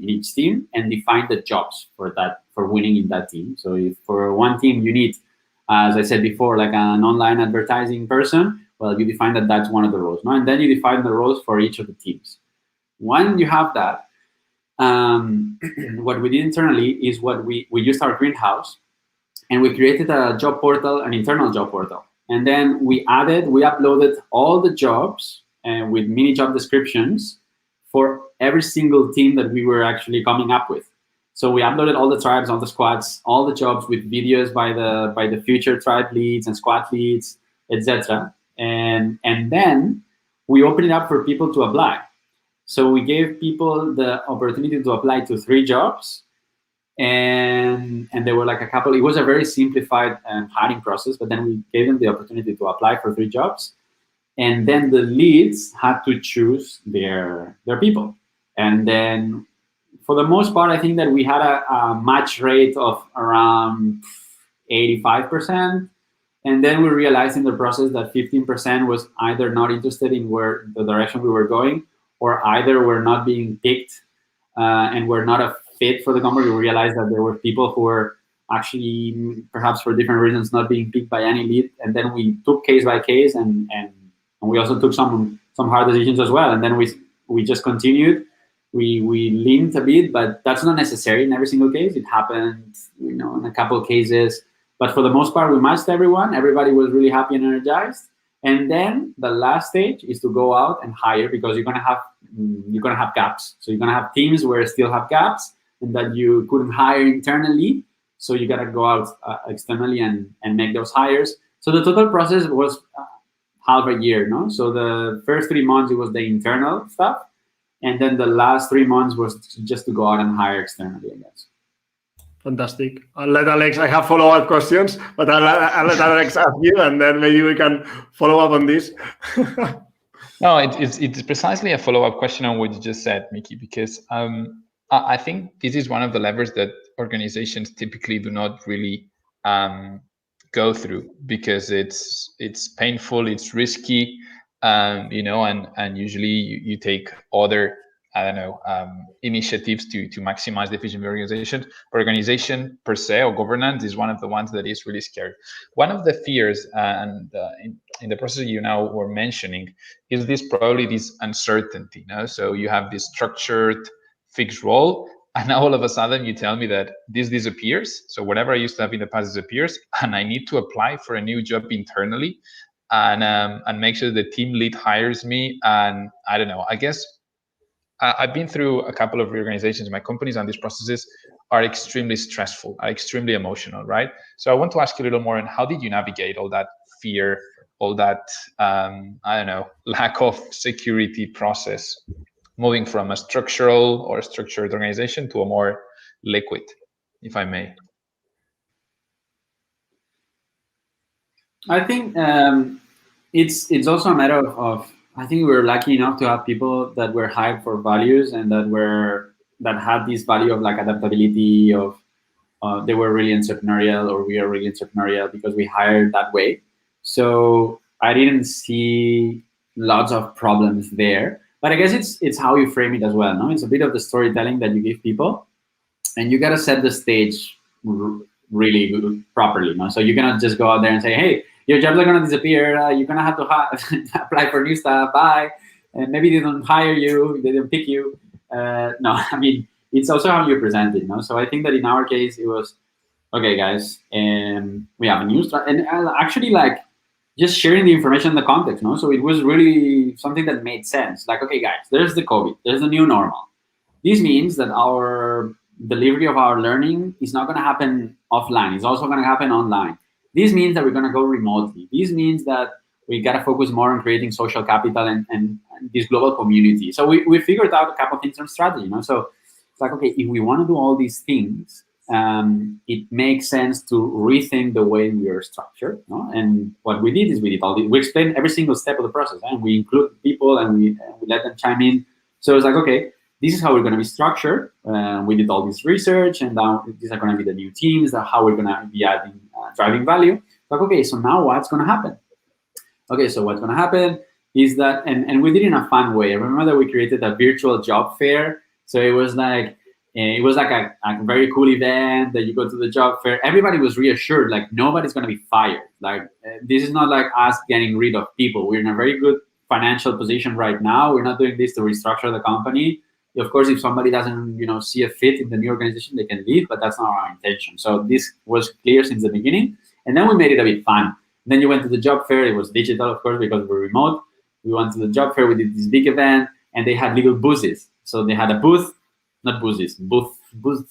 each team, and define the jobs for winning in that team. So if for one team you need, as I said before, like an online advertising person, well, you define that's one of the roles, no? And then you define the roles for each of the teams. When you have that, what we did internally is we used our greenhouse, and we created a job portal, an internal job portal. And then we uploaded all the jobs with mini job descriptions for every single team that we were actually coming up with. So we uploaded all the tribes, all the squads, all the jobs with videos by the future tribe leads and squad leads, etc. And then we opened it up for people to apply. So we gave people the opportunity to apply to 3 jobs, and there were like a couple. It was a very simplified hiring process, but then we gave them the opportunity to apply for 3 jobs, and then the leads had to choose their people. And then, for the most part, I think that we had a match rate of around 85%. And then we realized in the process that 15% was either not interested in the direction we were going, or either were not being picked and were not a fit for the company. We realized that there were people who were actually, perhaps for different reasons, not being picked by any lead. And then we took case by case, and we also took some hard decisions as well. And then we just continued. We leaned a bit, but that's not necessary in every single case. It happened, in a couple of cases. But for the most part, we matched everyone. Everybody was really happy and energized. And then the last stage is to go out and hire, because you're gonna have gaps. So you're gonna have teams where you still have gaps and that you couldn't hire internally. So you gotta go out externally and make those hires. So the total process was half a year, no? So the first 3 months it was the internal stuff, and then the last 3 months was just to go out and hire externally, I guess. Fantastic. I'll let Alex, I have follow-up questions, but I'll let Alex ask you, and then maybe we can follow up on this. No, it's precisely a follow-up question on what you just said, Mickey, because I think this is one of the levers that organizations typically do not really go through, because it's painful, it's risky, and usually you take other initiatives to maximize the efficiency of the organization. Organization per se, or governance, is one of the ones that is really scary. One of the fears, in the process you now were mentioning, is probably this uncertainty. So you have this structured, fixed role, and now all of a sudden you tell me that this disappears. So whatever I used to have in the past disappears, and I need to apply for a new job internally, and make sure the team lead hires me. And I don't know, I guess I've been through a couple of reorganizations in my companies, and these processes are extremely stressful, are extremely emotional, right? So I want to ask you a little more on how did you navigate all that fear, all that, lack of security process, moving from a structural or structured organization to a more liquid, if I may? I think it's also a matter of I think we were lucky enough to have people that were hired for values, and that had this value of like adaptability, of they were really entrepreneurial, or we are really entrepreneurial because we hired that way. So I didn't see lots of problems there. But I guess it's how you frame it as well. No, it's a bit of the storytelling that you give people, and you gotta set the stage really good, properly. No, so you cannot just go out there and say, "Hey, your jobs are gonna disappear. You're gonna have to apply for new stuff. Bye." and maybe they don't hire you, they don't pick you. No, I mean, it's also how you present it. No, so I think that in our case, it was okay, guys, and we have a new and actually like just sharing the information in the context. No, so it was really something that made sense. Like, okay, guys, there's the COVID, there's the new normal. This means that our delivery of our learning is not going to happen offline. It's also going to happen online. This means that we're going to go remotely. This means that we got to focus more on creating social capital and this global community. So we figured out a couple of things on strategy. You know? So it's like, okay, if we want to do all these things, it makes sense to rethink the way we are structured. No? And what we did is we explained every single step of the process, and we include people and we let them chime in. So it's like, okay, this is how we're going to be structured. We did all this research, and now these are going to be the new teams, how we're going to be adding, driving value. Like, okay, so now what's going to happen? Okay, so what's going to happen is that, and we did it in a fun way. I remember that we created a virtual job fair. So it was like a very cool event that you go to the job fair. Everybody was reassured, like nobody's going to be fired. Like this is not like us getting rid of people. We're in a very good financial position right now. We're not doing this to restructure the company. Of course, if somebody doesn't, see a fit in the new organization, they can leave, but that's not our intention. So this was clear since the beginning. And then we made it a bit fun. Then you went to the job fair. It was digital, of course, because we're remote. We went to the job fair. We did this big event, and they had little booths. So they had a booth, not booths,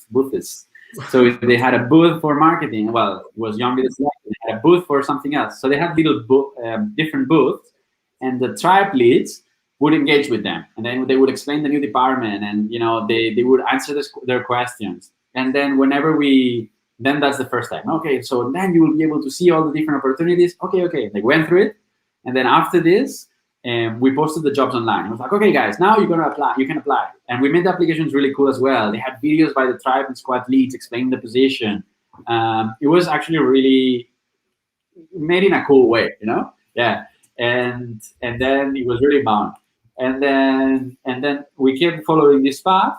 booths. So they had a booth for marketing. Well, it was Young Business Lab. They had a booth for something else. So they had little different booths, and the tribe leads would engage with them, and then they would explain the new department, and they would answer their questions. And then then that's the first time. Okay, so then you will be able to see all the different opportunities. Okay. They went through it, and then after this, we posted the jobs online. It was like, okay, guys, now you're gonna apply. You can apply, and we made the applications really cool as well. They had videos by the tribe and squad leads explaining the position. It was actually really made in a cool way, yeah. And then it was really bound. And then we kept following this path,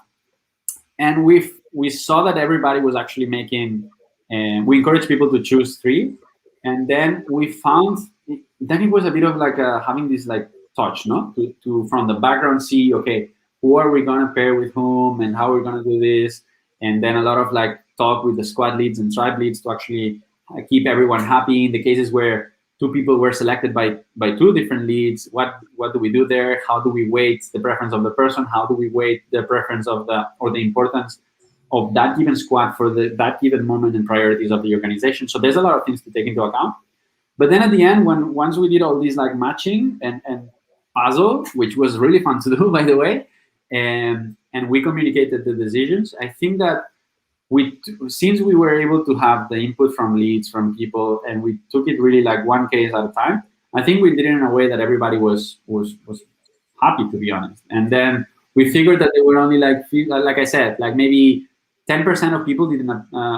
and we saw that everybody was actually making. We encouraged people to choose 3, and then we found. Then it was a bit of like having this like touch, no, to from the background see, okay, who are we gonna pair with whom, and how we're gonna do this, and then a lot of like talk with the squad leads and tribe leads to actually keep everyone happy. In the cases where 2 people were selected by 2 different leads, what do we do there? How do we weight the preference of the person? How do we weight the preference of the importance of that given squad for that given moment and priorities of the organization? So there's a lot of things to take into account. But then at the end, once we did all these like matching and puzzle, which was really fun to do, by the way, and we communicated the decisions, I think that since we were able to have the input from leads, from people, and we took it really like one case at a time, I think we did it in a way that everybody was happy, to be honest. And then we figured that they were only like I said, like maybe 10% of people didn't,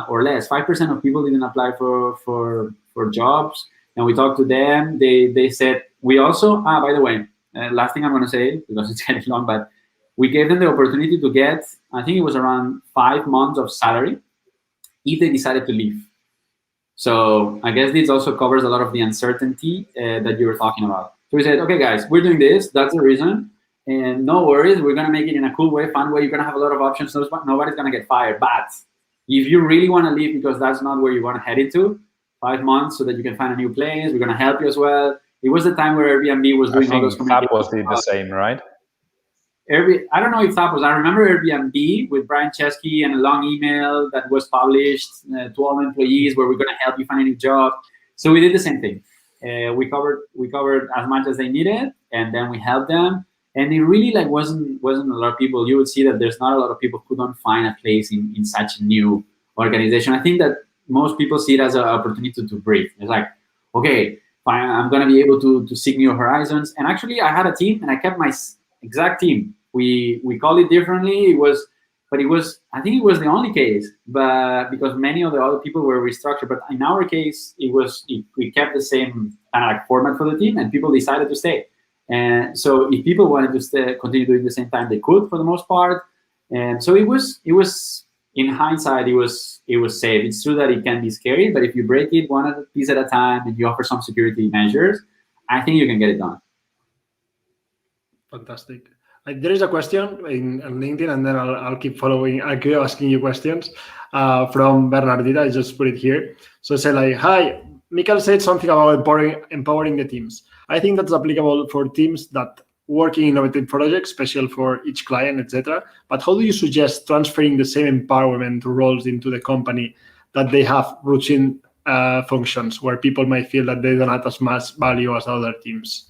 or less, 5% of people didn't apply for jobs. And we talked to them. They said, we also, by the way, last thing I'm going to say, because it's getting long, but we gave them the opportunity to get, I think it was around 5 months of salary if they decided to leave. So I guess this also covers a lot of the uncertainty that you were talking about. So we said, okay, guys, we're doing this. That's the reason. And no worries. We're going to make it in a cool way, fun way. You're going to have a lot of options. Nobody's going to get fired. But if you really want to leave because that's not where you want to head into, 5 months so that you can find a new place. We're going to help you as well. It was the time where Airbnb was doing all those communications. Zappos did the same, right? I don't know if Zappos. I remember Airbnb with Brian Chesky and a long email that was published to all employees where we're going to help you find a new job. So we did the same thing. We covered as much as they needed, and then we helped them. And it really wasn't a lot of people. You would see that there's not a lot of people who don't find a place in such a new organization. I think that most people see it as an opportunity to breathe. It's like, okay, fine, I'm going to be able to seek new horizons. And actually, I had a team, and I kept my exact team. We called it differently. I think it was the only case, but because many of the other people were restructured. But in our case, we kept the same kind of like format for the team, and people decided to stay. And so if people wanted to continue doing the same time, they could for the most part. And so it was in hindsight, it was safe. It's true that it can be scary, but if you break it one piece at a time and you offer some security measures, I think you can get it done. Fantastic. There is a question in LinkedIn, and then I'll keep following. I'll keep asking you questions from Bernardita. I just put it here. So say like, hi, Michael said something about empowering the teams. I think that's applicable for teams that work in innovative projects, special for each client, etc. But how do you suggest transferring the same empowerment roles into the company that they have routine functions where people might feel that they don't add as much value as other teams?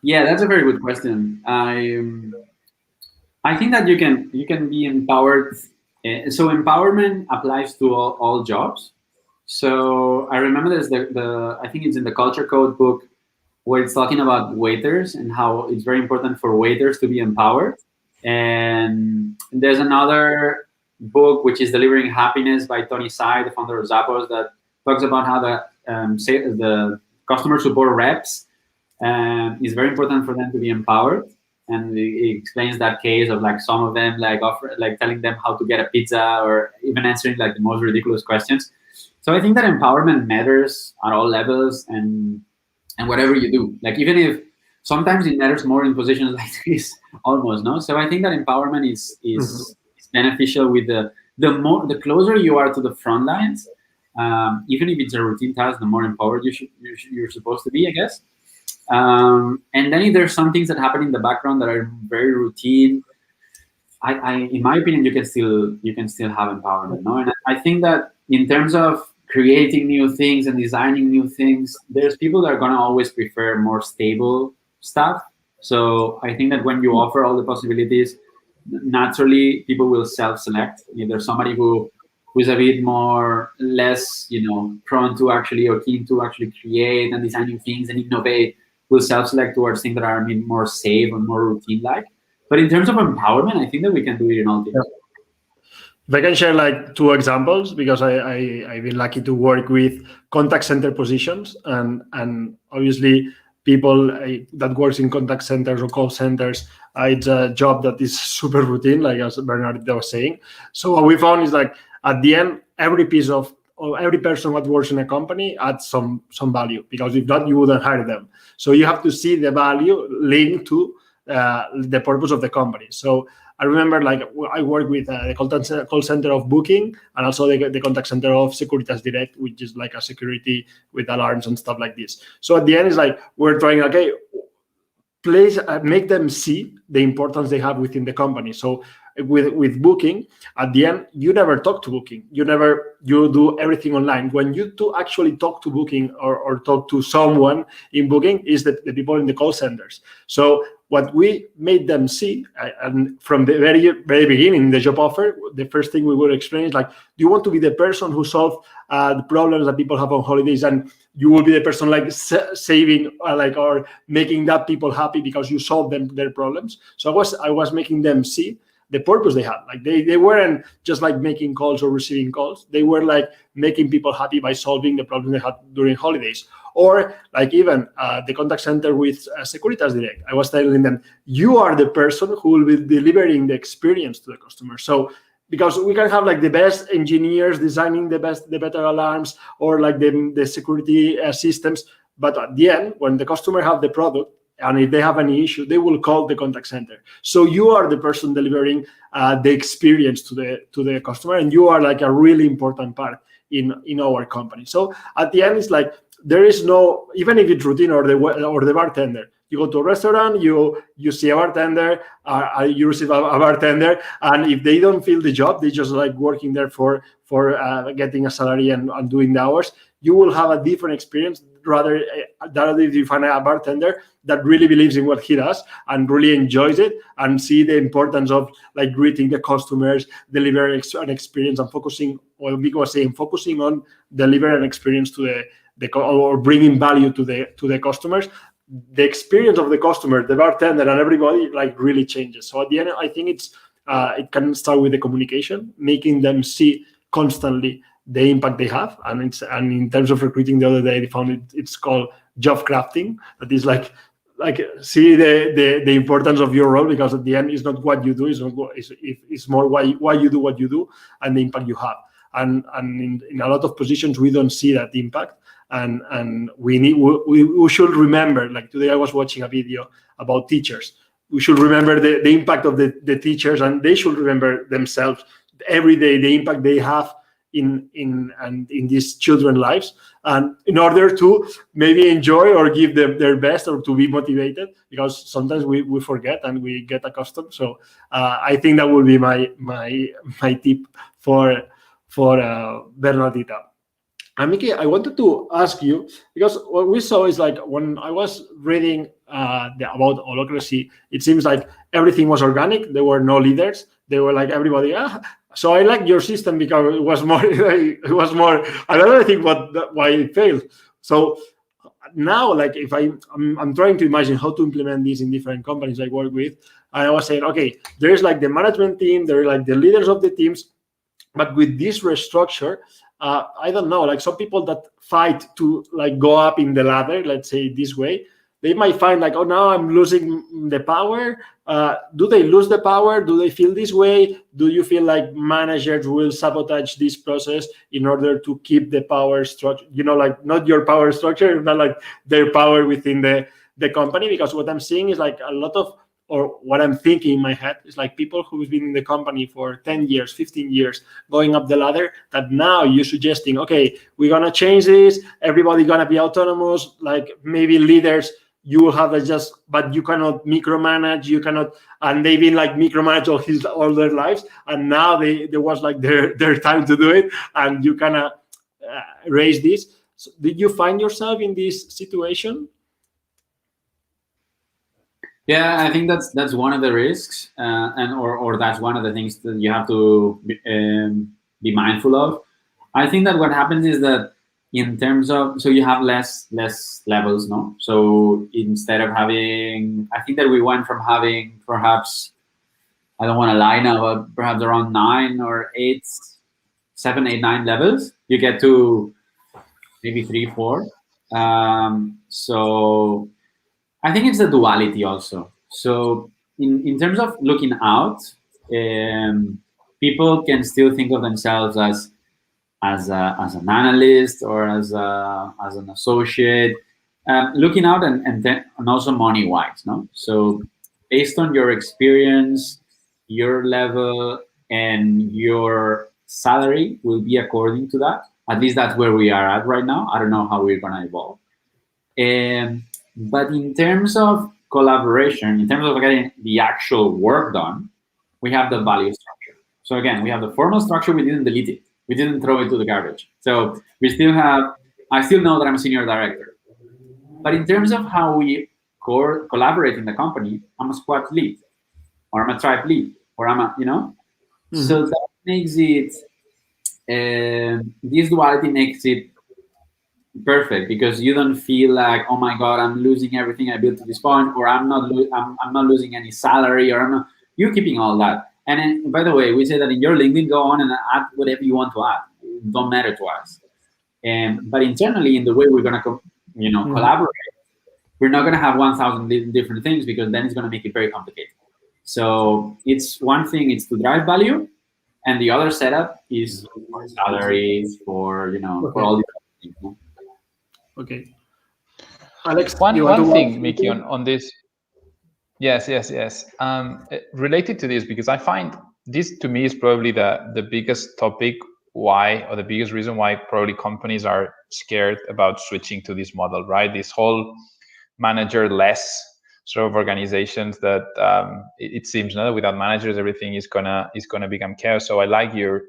Yeah, that's a very good question. I think that you can be empowered. So empowerment applies to all jobs. So I remember there's the I think it's in the Culture Code book where it's talking about waiters and how it's very important for waiters to be empowered. And there's another book which is Delivering Happiness by Tony Tsai, the founder of Zappos, that talks about how the customer support reps. It's very important for them to be empowered, and it explains that case of like some of them like telling them how to get a pizza or even answering like the most ridiculous questions. So I think that empowerment matters at all levels and whatever you do. Like even if sometimes it matters more in positions like this, almost no. So I think that empowerment is beneficial with the closer you are to the front lines. Even if it's a routine task, the more empowered you're supposed to be, I guess. And then if there's some things that happen in the background that are very routine, in my opinion, you can still have empowerment. No? And I think that in terms of creating new things and designing new things, there's people that are gonna always prefer more stable stuff. So I think that when you offer all the possibilities, naturally people will self-select. If there's somebody who is a bit less, prone to actually or keen to actually create and design new things and innovate, will self-select towards things that are more safe and more routine-like. But in terms of empowerment, I think that we can do it in all things. Yeah. If I can share like 2 examples, because I've been lucky to work with contact center positions, and obviously people that works in contact centers or call centers, it's a job that is super routine, like as Bernardita was saying. So what we found is like at the end, every person that works in a company adds some value, because if not, you wouldn't hire them. So you have to see the value linked to the purpose of the company. So I remember like I work with the call center of Booking, and also the contact center of Securitas Direct, which is like a security with alarms and stuff like this. So at the end, it's like we're trying, okay, please make them see the importance they have within the company. So with Booking, at the end, you never talk to Booking. You do everything online. When you actually talk to Booking or talk to someone in Booking is the people in the call centers. So what we made them see, and from the very, very beginning, the job offer, the first thing we would explain is like, do you want to be the person who solves the problems that people have on holidays, and you will be the person like saving or making that people happy because you solve their problems. So I was making them see the purpose they had. Like they weren't just like making calls or receiving calls. They were like making people happy by solving the problems they had during holidays. Or like even the contact center with Securitas Direct, I was telling them, you are the person who will be delivering the experience to the customer. So because we can have like the best engineers designing the better alarms or like the security systems, but at the end, when the customer have the product, and if they have any issue, they will call the contact center. So you are the person delivering the experience to the customer, and you are like a really important part in our company. So at the end, it's like there is no, even if it's routine or the bartender. You go to a restaurant, you see a bartender, you receive a bartender, and if they don't feel the job, they just like working there for getting a salary and doing the hours. You will have a different experience rather than if you find a bartender that really believes in what he does and really enjoys it and see the importance of like greeting the customers, delivering an experience, and focusing on delivering an experience to or bringing value to the customers. The experience of the customer, the bartender, and everybody like really changes. So at the end, I think it can start with the communication, making them see constantly the impact they have, and in terms of recruiting, the other day they found it's called job crafting. That is like see the importance of your role, because at the end it's not what you do, it's more why you do what you do and the impact you have. and in a lot of positions we don't see that impact. And we should remember, like today I was watching a video about teachers. We should remember the impact of the teachers, and they should remember themselves every day, the impact they have in these children's lives, and in order to maybe enjoy or give them their best or to be motivated, because sometimes we forget and we get accustomed. So I think that will be my tip for Bernardita. And Miki, I wanted to ask you, because what we saw is like when I was reading about holacracy, it seems like everything was organic. There were no leaders. They were like everybody. So I like your system because it was more. I don't think why it failed. So now, like if I'm trying to imagine how to implement this in different companies I work with, and I was saying, okay, there's like the management team, there are like the leaders of the teams, but with this restructure. I don't know, like some people that fight to like go up in the ladder, let's say this way, they might find like, oh, now I'm losing the power. Do they lose the power? Do they feel this way? Do you feel like managers will sabotage this process in order to keep the power structure, like not your power structure, not like their power within the company? Because what I'm seeing is like a lot of, or what I'm thinking in my head is like people who've been in the company for 10 years, 15 years, going up the ladder, that now you're suggesting, okay, we're going to change this. Everybody going to be autonomous, like maybe leaders, you will have but you cannot micromanage, you cannot, and they've been like micromanage all their lives. And now there was like their time to do it. And you kind of raise this. So did you find yourself in this situation? Yeah, I think that's one of the risks, or that's one of the things that you have to be mindful of. I think that what happens is that in terms of, so you have less levels, no? So instead of having, I think that we went from having perhaps, I don't want to lie now, but perhaps around 9 or 8, 7, 8, 9 levels, you get to maybe 3, 4. So I think it's the duality also. So in terms of looking out, people can still think of themselves as an analyst or as an associate, looking out and also money wise, no? So based on your experience, your level, and your salary will be according to that. At least that's where we are at right now. I don't know how we're gonna evolve. But in terms of collaboration, in terms of getting the actual work done, we have the value structure. So again, we have the formal structure. We didn't delete it. We didn't throw it to the garbage. So we still have, I still know that I'm a senior director. But in terms of how we collaborate in the company, I'm a squad lead, or I'm a tribe lead, or I'm a, Mm-hmm. So that makes it, this duality makes it perfect, because you don't feel like, oh my God, I'm losing everything I built to this point, or I'm not losing any salary, or you're keeping all that. And then, by the way, we say that in your LinkedIn, go on and add whatever you want to add. It don't matter to us. But internally, in the way we're gonna mm-hmm. collaborate, we're not gonna have 1,000 different things, because then it's gonna make it very complicated. So it's one thing, it's to drive value, and the other setup is for salaries, for okay. For all these things. Okay. Alex, one thing, Miki, on this. Yes. Related to this, because I find this to me is probably the biggest topic why, or the biggest reason why probably companies are scared about switching to this model, right? This whole manager-less sort of organizations that it seems that without managers everything is gonna become chaos. So I like your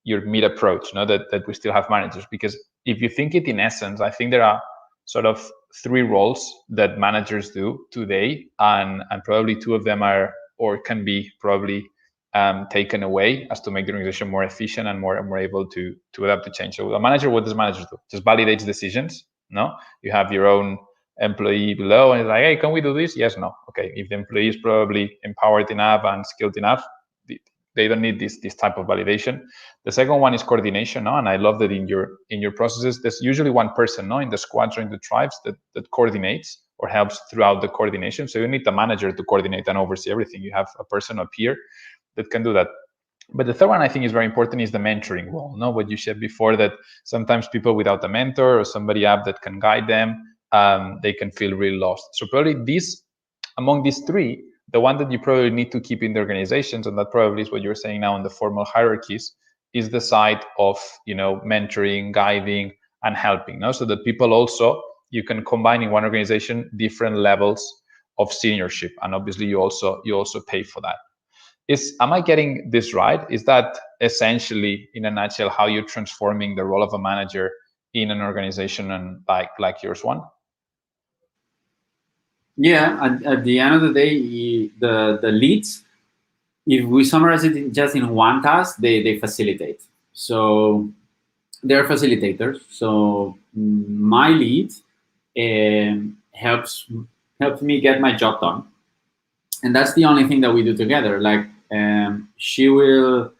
mid approach, that we still have managers, because if you think it in essence, I think there are sort of 3 roles that managers do today, and probably 2 of them are, or can be probably taken away, as to make the organization more efficient and more able to adapt to change. So a manager, what does managers do? Just validates decisions. No, you have your own employee below, and it's like, hey, can we do this? Yes, no. Okay, if the employee is probably empowered enough and skilled enough, they don't need this type of validation. The second one is coordination, and I love that in your processes, there's usually one person, in the squads or in the tribes that coordinates or helps throughout the coordination. So you need the manager to coordinate and oversee everything. You have a person, a peer, that can do that. But the third one I think is very important is the mentoring role. No, what you said before, that sometimes people without a mentor or somebody up that can guide them, they can feel really lost. So probably among these three, the one that you probably need to keep in the organizations, and that probably is what you're saying now in the formal hierarchies, is the side of mentoring, guiding, and helping. No, so that people also, you can combine in one organization different levels of seniorship, and obviously you also pay for that. Am I getting this right? Is that essentially, in a nutshell, how you're transforming the role of a manager in an organization and like yours one? Yeah, at the end of the day, the leads, if we summarize it just in one task, they facilitate. So they're facilitators. So my lead helps me get my job done, and that's the only thing that we do together. Like she will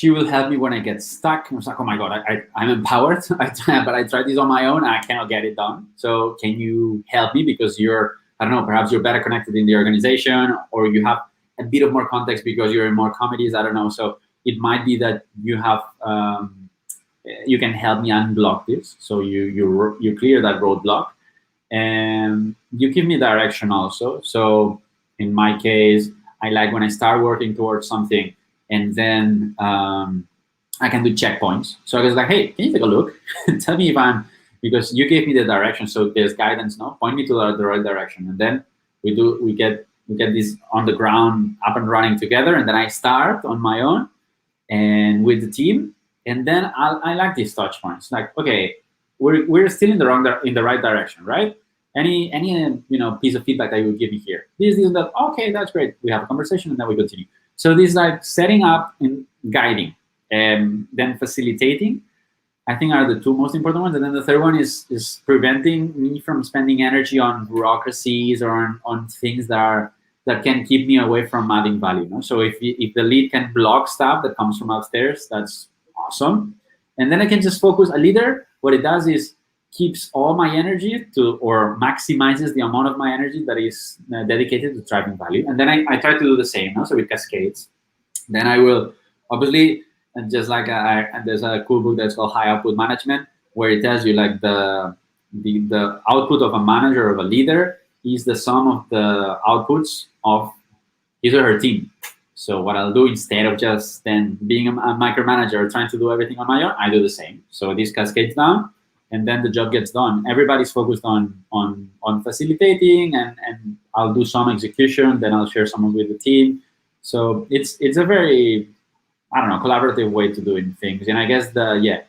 help me when I get stuck. I was like, oh my god, I'm empowered, but I tried this on my own and I cannot get it done. So can you help me, because you're, I don't know, perhaps you're better connected in the organization, or you have a bit of more context because you're in more committees. I don't know. So it might be that you have you can help me unblock this. So you clear that roadblock, and you give me direction also. So in my case, I like when I start working towards something, and then I can do checkpoints. So I was like, hey, can you take a look? Tell me if because you gave me the direction, so there's guidance, no? Point me to the right direction. And then we get this on the ground up and running together, and then I start on my own and with the team. And then I like these touch points. Like, okay, we're still in the right direction, right? Any piece of feedback that you would give me here, this and that. Okay, that's great. We have a conversation and then we continue. So this like setting up and guiding, and then facilitating, I think are the two most important ones. And then the third one is preventing me from spending energy on bureaucracies or on things that can keep me away from adding value. No? So if the lead can block stuff that comes from upstairs, that's awesome. And then I can just focus. A leader, what it does is keeps all my energy or maximizes the amount of my energy that is dedicated to driving value. And then I try to do the same. No? So it cascades. Then I will obviously, and just like there's a cool book that's called High Output Management, where it tells you like the output of a manager, of a leader, is the sum of the outputs of his or her team. So what I'll do, instead of just then being a micromanager or trying to do everything on my own, I do the same. So this cascades down, and then the job gets done. Everybody's focused on facilitating, and I'll do some execution, then I'll share some with the team. So it's a very, I don't know, collaborative way to doing things. And I guess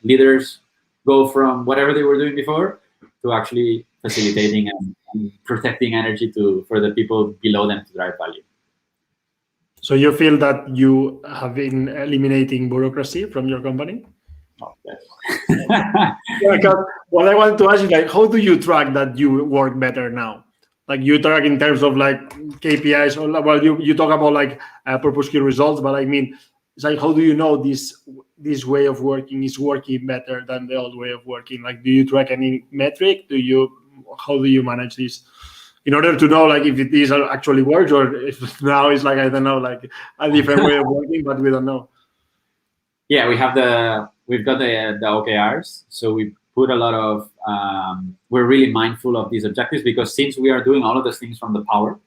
leaders go from whatever they were doing before to actually facilitating and protecting energy for the people below them to drive value. So you feel that you have been eliminating bureaucracy from your company? Oh, yes. Because what I want to ask is, like, how do you track that you work better now? Like, you track in terms of like KPIs, or well, you talk about like purpose key results, but I mean, it's like, how do you know this way of working is working better than the old way of working? Like, do you track any metric? How do you manage this in order to know like if these actually works, or if now it's like, I don't know, like a different way of working, but we don't know? Yeah, we've got the OKRs. So we put a lot of, we're really mindful of these objectives, because since we are doing all of those things from the power,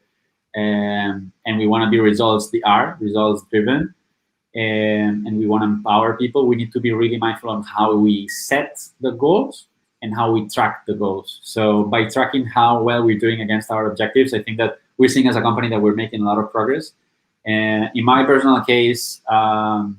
and we want to be results driven, and we want to empower people, we need to be really mindful on how we set the goals and how we track the goals. So by tracking how well we're doing against our objectives, I think that we're seeing as a company that we're making a lot of progress. And in my personal case, I'm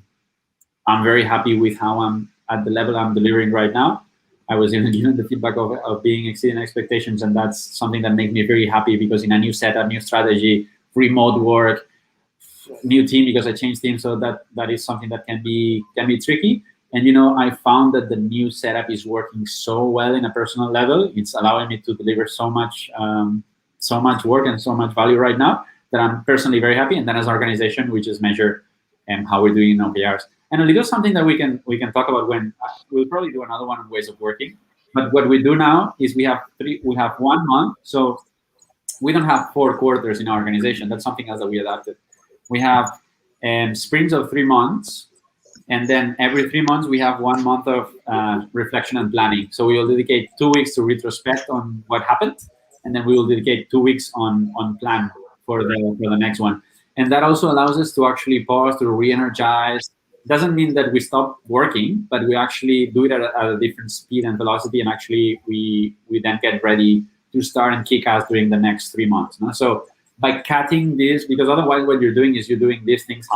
very happy with how I'm at the level I'm delivering right now. I was even given the feedback of being exceeding expectations, and that's something that makes me very happy, because in a new setup, new strategy, remote work, new team, because I changed teams, so that is something that can be tricky. And I found that the new setup is working so well in a personal level. It's allowing me to deliver so much work and so much value right now that I'm personally very happy. And then as an organization, we just measure how we're doing in OKRs. And a little something that we can talk about when we'll probably do another one on ways of working. But what we do now is we have 1 month, so we don't have 4 quarters in our organization. That's something else that we adapted. We have sprints of 3 months. And then every 3 months, we have 1 month of reflection and planning. So we will dedicate 2 weeks to retrospect on what happened. And then we will dedicate 2 weeks on plan for the next one. And that also allows us to actually pause, to re-energize. Doesn't mean that we stop working, but we actually do it at a different speed and velocity. And actually, we then get ready to start and kick ass during the next 3 months. No? So by cutting this, because otherwise what you're doing is you're doing these things,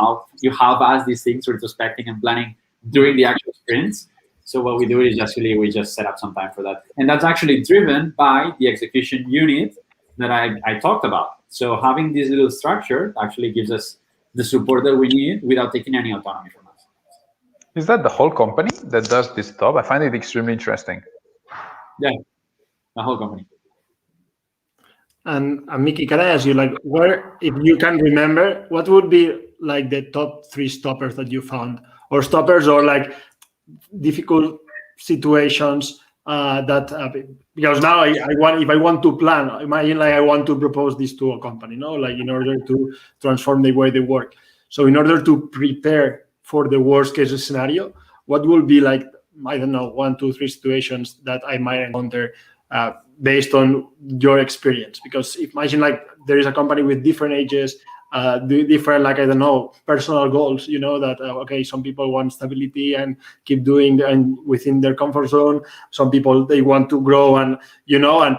you half-ass these things, retrospecting and planning during the actual sprints. So what we do is actually we just set up some time for that. And that's actually driven by the execution unit that I talked about. So having this little structure actually gives us the support that we need without taking any autonomy from us. Is that the whole company that does this job? I find it extremely interesting. Yeah, the whole company. And Mickey, can I ask you, like, where, if you can remember, what would be like the top 3 stoppers that you found, or stoppers, or like difficult situations because now if I want to plan, imagine like I want to propose this to a company, no, like in order to transform the way they work. So in order to prepare for the worst case scenario, what will be like, I don't know, 1, 2, 3 situations that I might encounter based on your experience? Because imagine like there is a company with different ages, different, like, I don't know, personal goals, you know, that, okay, some people want stability and keep doing and within their comfort zone. Some people, they want to grow, and, you know, and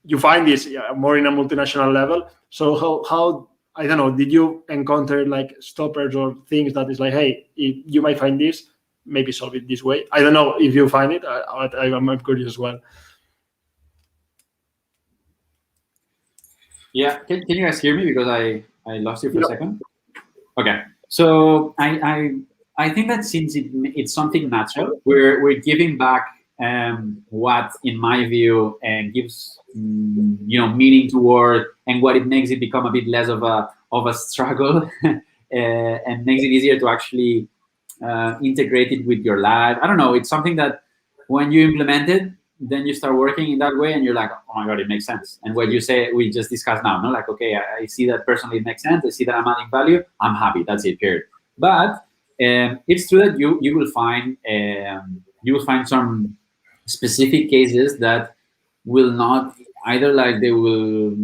you find this more in a multinational level. So how I don't know, did you encounter like stoppers or things that is like, hey, if you might find this, maybe solve it this way? I don't know if you find it. I'm curious as well. Yeah, can you guys hear me? Because I lost you for a second. Okay, so I think that since it's something natural, we're giving back what, in my view, gives meaning to work, and what it makes it become a bit less of a struggle, and makes it easier to actually integrate it with your life. I don't know. It's something that when you implement it, then you start working in that way, and you're like, oh my God, it makes sense. And what you say, we just discussed now, no? Like, okay, I see that personally it makes sense. I see that I'm adding value. I'm happy. That's it, period. But it's true that you will find some specific cases that will not either, like, they will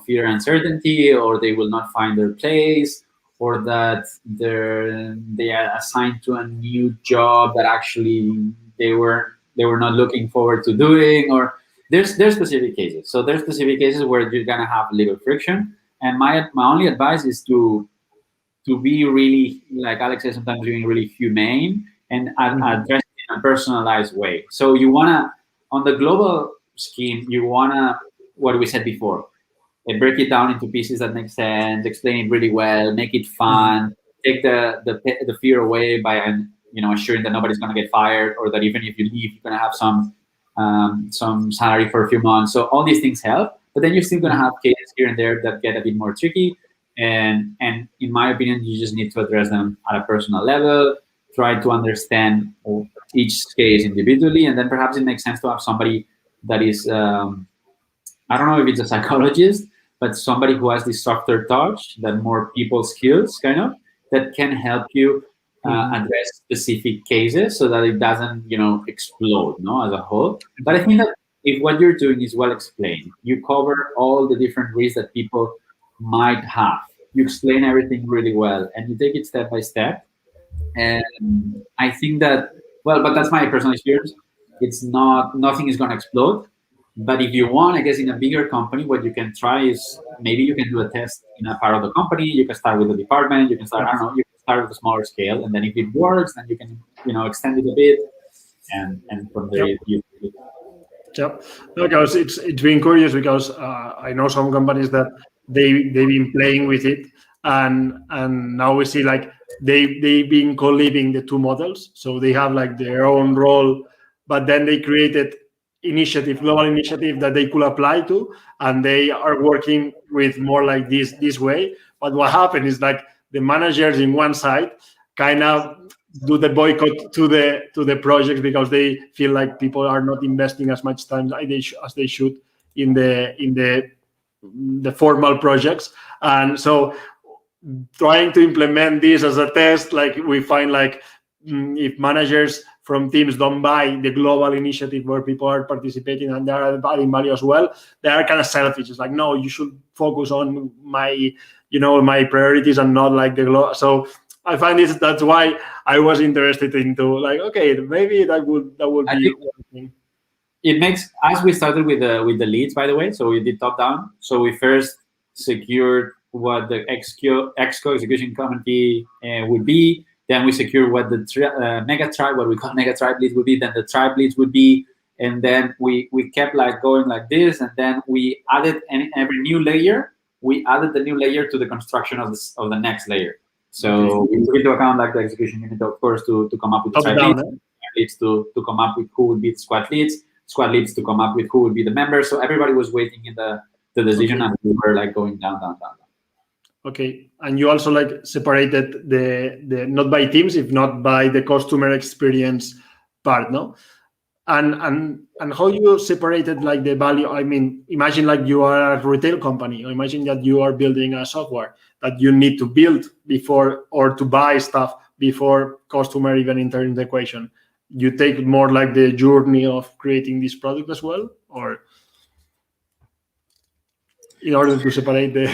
fear uncertainty, or they will not find their place, or that they are assigned to a new job that actually they were not looking forward to doing, or there's specific cases. So there's specific cases where you're gonna have a little friction. And my only advice is to be really, like Alex says, sometimes being really humane and address it in a personalized way. So you wanna, on the global scheme, you wanna, what we said before, break it down into pieces that make sense, explain it really well, make it fun, take the fear away by assuring that nobody's going to get fired, or that even if you leave, you're going to have some salary for a few months. So all these things help, but then you're still going to have cases here and there that get a bit more tricky. And in my opinion, you just need to address them at a personal level, try to understand each case individually, and then perhaps it makes sense to have somebody that is, I don't know if it's a psychologist, but somebody who has this softer touch, that more people skills kind of, that can help you address specific cases so that it doesn't, explode, as a whole. But I think that if what you're doing is well explained, you cover all the different risks that people might have, you explain everything really well, and you take it step by step. And I think that, but that's my personal experience. It's nothing is going to explode. But if you want, I guess, in a bigger company, what you can try is maybe you can do a test in a part of the company. You can start with the department. You can start, you can start with a smaller scale, and then if it works, then you can, extend it a bit, and from there you. Yeah, because it's been curious, because I know some companies that they've been playing with it, and now we see like they've been co-living the two models, so they have like their own role, but then they created global initiative that they could apply to, and they are working with more like this way. But what happened is like the managers in one side kind of do the boycott to the projects, because they feel like people are not investing as much time as they should in the formal projects. And so trying to implement this as a test, like we find like if managers from teams don't buy the global initiative where people are participating and they are adding value as well, they are kind of selfish. It's like, no, you should focus on my priorities and not like the global. So I find that's why I was interested into like, okay, maybe that would be one thing. It makes, as we started with the leads, by the way, so we did top down. So we first secured what the exco execution committee would be. Then we secure what the mega tribe, what we call mega tribe leads would be. Then the tribe leads would be, and then we kept like going like this. And then we added every new layer. We added the new layer to the construction of the next layer. So we took into account like the execution unit, of course, to come up with the tribe leads, to come up with who would be the squad leads to come up with who would be the members. So everybody was waiting in the decision, and we were like going down. Okay, and you also like separated the not by teams, if not by the customer experience part, no? And how you separated like the value? I mean, imagine like you are a retail company, or imagine that you are building a software that you need to build before, or to buy stuff before customer even enter in the equation. You take more like the journey of creating this product as well, or in order to separate the.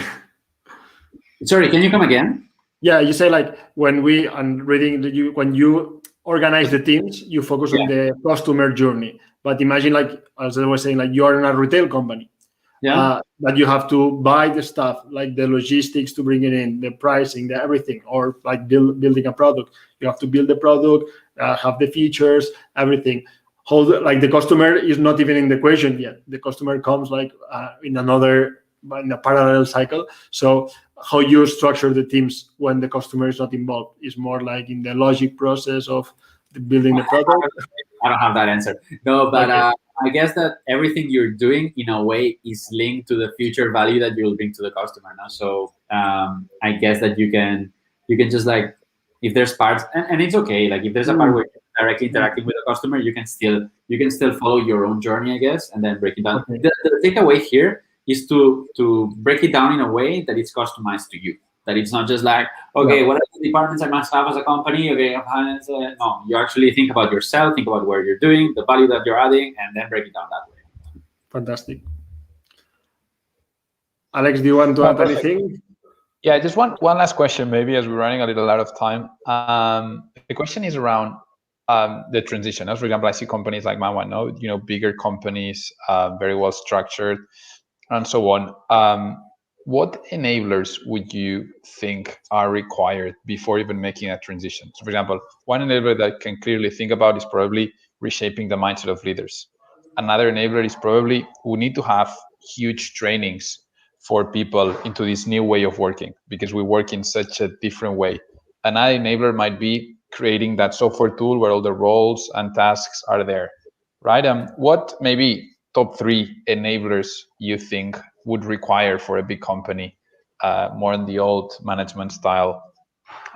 Sorry, can you come again? Yeah, you say like when you organize the teams, you focus on the customer journey. But imagine like, as I was saying, like you are in a retail company. That you have to buy the stuff, like the logistics to bring it in, the pricing, the everything, or like building a product. You have to build the product, have the features, everything. Like the customer is not even in the equation yet. The customer comes like in a parallel cycle. So how you structure the teams when the customer is not involved is more like in the logic process of building the product. I don't have that answer. No, but I guess that everything you're doing in a way is linked to the future value that you will bring to the customer now. So I guess that you can just like, if there's parts, and it's okay, like if there's a part where you're directly interacting with the customer, you can still follow your own journey, I guess, and then break it down. Okay. The takeaway here is to break it down in a way that it's customized to you. That it's not just like, okay, what are the departments I must have as a company? Okay, no, you actually think about yourself, think about where you're doing, the value that you're adding, and then break it down that way. Fantastic. Alex, do you want to add anything? Yeah, just one last question, maybe, as we're running a little out of time. The question is around the transition. As for example, I see companies like my one, bigger companies, very well structured, and so on. What enablers would you think are required before even making a transition? So, for example, one enabler that I can clearly think about is probably reshaping the mindset of leaders. Another enabler is probably we need to have huge trainings for people into this new way of working, because we work in such a different way. Another enabler might be creating that software tool where all the roles and tasks are there, right? What maybe top 3 enablers you think would require for a big company, more in the old management style,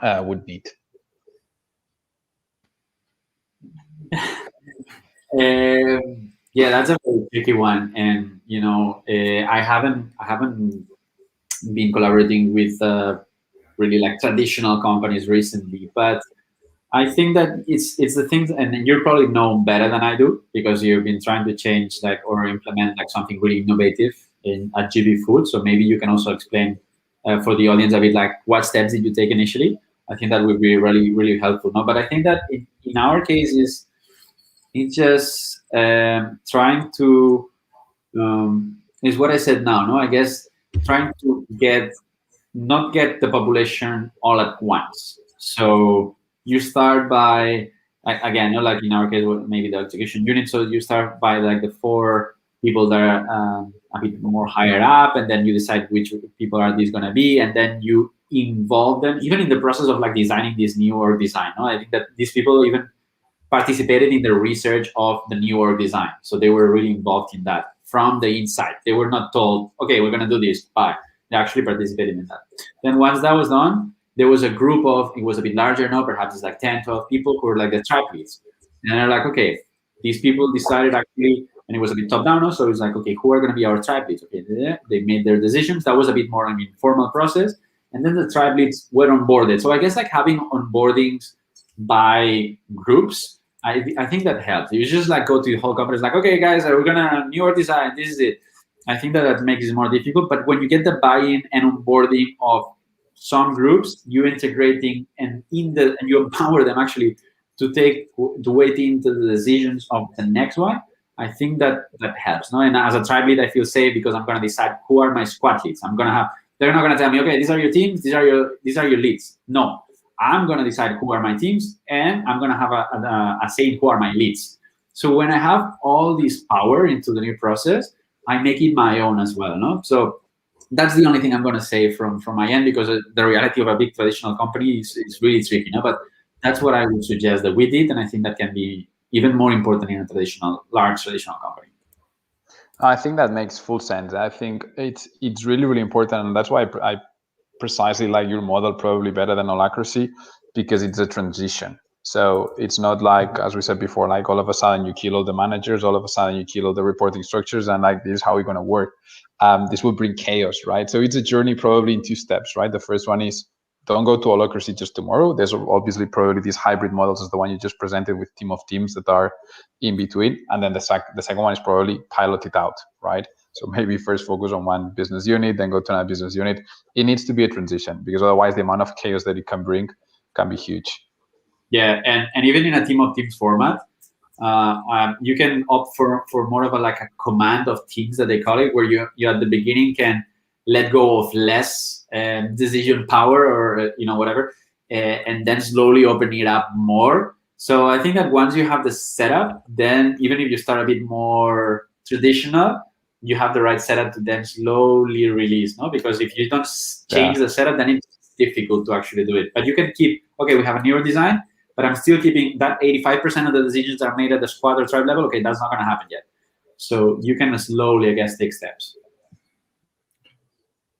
would need? Yeah, that's a very tricky one, and I haven't been collaborating with really like traditional companies recently, but I think that it's the things, and you probably know better than I do because you've been trying to change or implement something really innovative at GB Food. So maybe you can also explain for the audience a bit like what steps did you take initially. I think that would be really, really helpful. No, but I think that in our case it's just trying to is what I said now. No, I guess trying to not get the population all at once. So you start by, again, like in our case, maybe the execution unit. So you start by like the 4 people that are a bit more higher up, and then you decide which people are these going to be, and then you involve them even in the process of like designing this new org design. No? I think that these people even participated in the research of the new org design. So they were really involved in that from the inside. They were not told, okay, we're going to do this, bye. They actually participated in that. Then once that was done, there was a group of, it was a bit larger now, perhaps it's like 10, 12 people who were like the tribe leads. And they're like, okay, these people decided actually, and it was a bit top down, so it's like, okay, who are going to be our tribe leads? Okay, they made their decisions. That was a bit more, formal process. and then the tribe leads were onboarded. So I guess like having onboardings by groups, I think that helps. You just like go to the whole company, it's like, okay, guys, we're gonna new org design. This is it. I think that makes it more difficult. But when you get the buy-in and onboarding of some groups, you integrating and you empower them actually to weigh into the decisions of the next one. I think that helps. No, and as a tribe lead, I feel safe because I'm gonna decide who are my squad leads. They're not gonna tell me, okay, these are your teams, these are your leads. No. I'm going to decide who are my teams, and I'm going to have a say in who are my leads. So when I have all this power into the new process, I make it my own as well. No, so that's the only thing I'm going to say from my end, because the reality of a big traditional company is really tricky. No, but that's what I would suggest that we did, and I think that can be even more important in a large traditional company. I think that makes full sense. I think it's really, really important, and that's why I precisely like your model probably better than Holacracy, because it's a transition. So it's not like, as we said before, like all of a sudden you kill all the managers, all of a sudden you kill all the reporting structures, and like this is how we're going to work. This will bring chaos, right? So it's a journey probably in 2 steps, right? The first one is don't go to Holacracy just tomorrow. There's obviously probably these hybrid models as the one you just presented with team of teams that are in between. And then the second one is probably pilot it out, right? So maybe first focus on one business unit, then go to another business unit. It needs to be a transition, because otherwise the amount of chaos that it can bring can be huge. Yeah, and even in a team of teams format, you can opt for more of a command of teams that they call it, where you at the beginning can let go of less decision power or whatever, and then slowly open it up more. So I think that once you have the setup, then even if you start a bit more traditional, you have the right setup to then slowly release, no? Because if you don't change the setup, then it's difficult to actually do it. But you can keep, okay, we have a newer design, but I'm still keeping that 85% of the decisions that are made at the squad or tribe level. Okay, that's not going to happen yet. So you can slowly, I guess, take steps.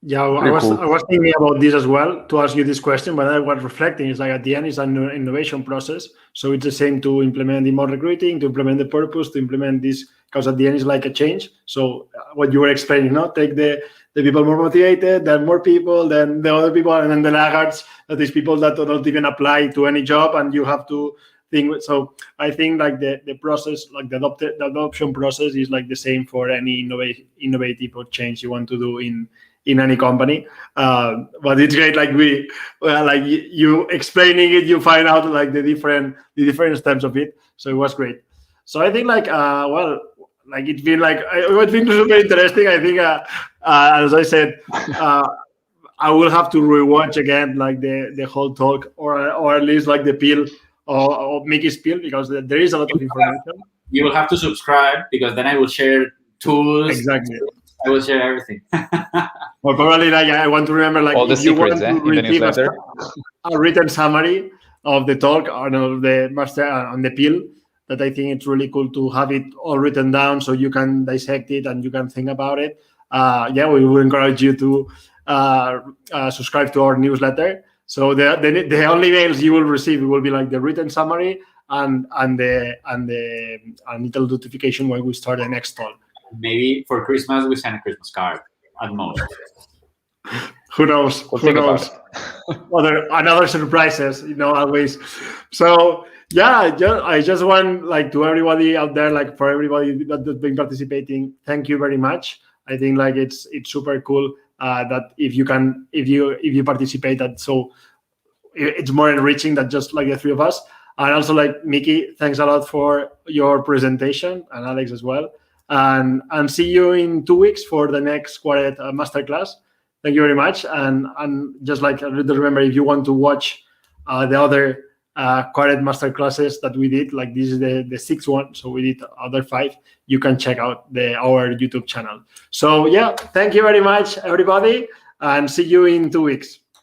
Yeah, I was thinking about this as well to ask you this question, but I was reflecting. It's like at the end, it's an innovation process. So it's the same to implement the more recruiting, to implement the purpose, to implement this, because at the end, it's like a change. So what you were explaining, no? Take the people more motivated, then more people, then the other people, and then the laggards, these people that don't even apply to any job, and you have to think. So I think like the process, like the adoption process is like the same for any innovative or change you want to do in any company, but it's great. Like you explaining it, you find out like the different steps of it. So it was great. So I think it's been super interesting. I think as I said, I will have to rewatch again like the whole talk, or at least like the peel or Mickey's peel, because there is a lot of information. You will have to subscribe, because then I will share tools. Exactly. I will share everything. Well, probably I want to remember all the if you secrets, want to receive a written summary of the talk or of the master on the peel, that I think it's really cool to have it all written down so you can dissect it and you can think about it. We will encourage you to subscribe to our newsletter. So the only mails you will receive will be like the written summary and little notification when we start the next talk. Maybe for Christmas we send a Christmas card at most. Who knows? Who knows? Another surprises, always. So I just want to everybody out there, for everybody that's been participating, thank you very much. I think it's super cool that if you participate, that so it's more enriching than just the three of us. And also Mickey, thanks a lot for your presentation, and Alex as well. And see you in 2 weeks for the next Quaret masterclass. Thank you very much. And just remember, if you want to watch the other Quaret masterclasses that we did, this is the 6th one, so we did other 5. You can check out our YouTube channel. So thank you very much, everybody, and see you in 2 weeks.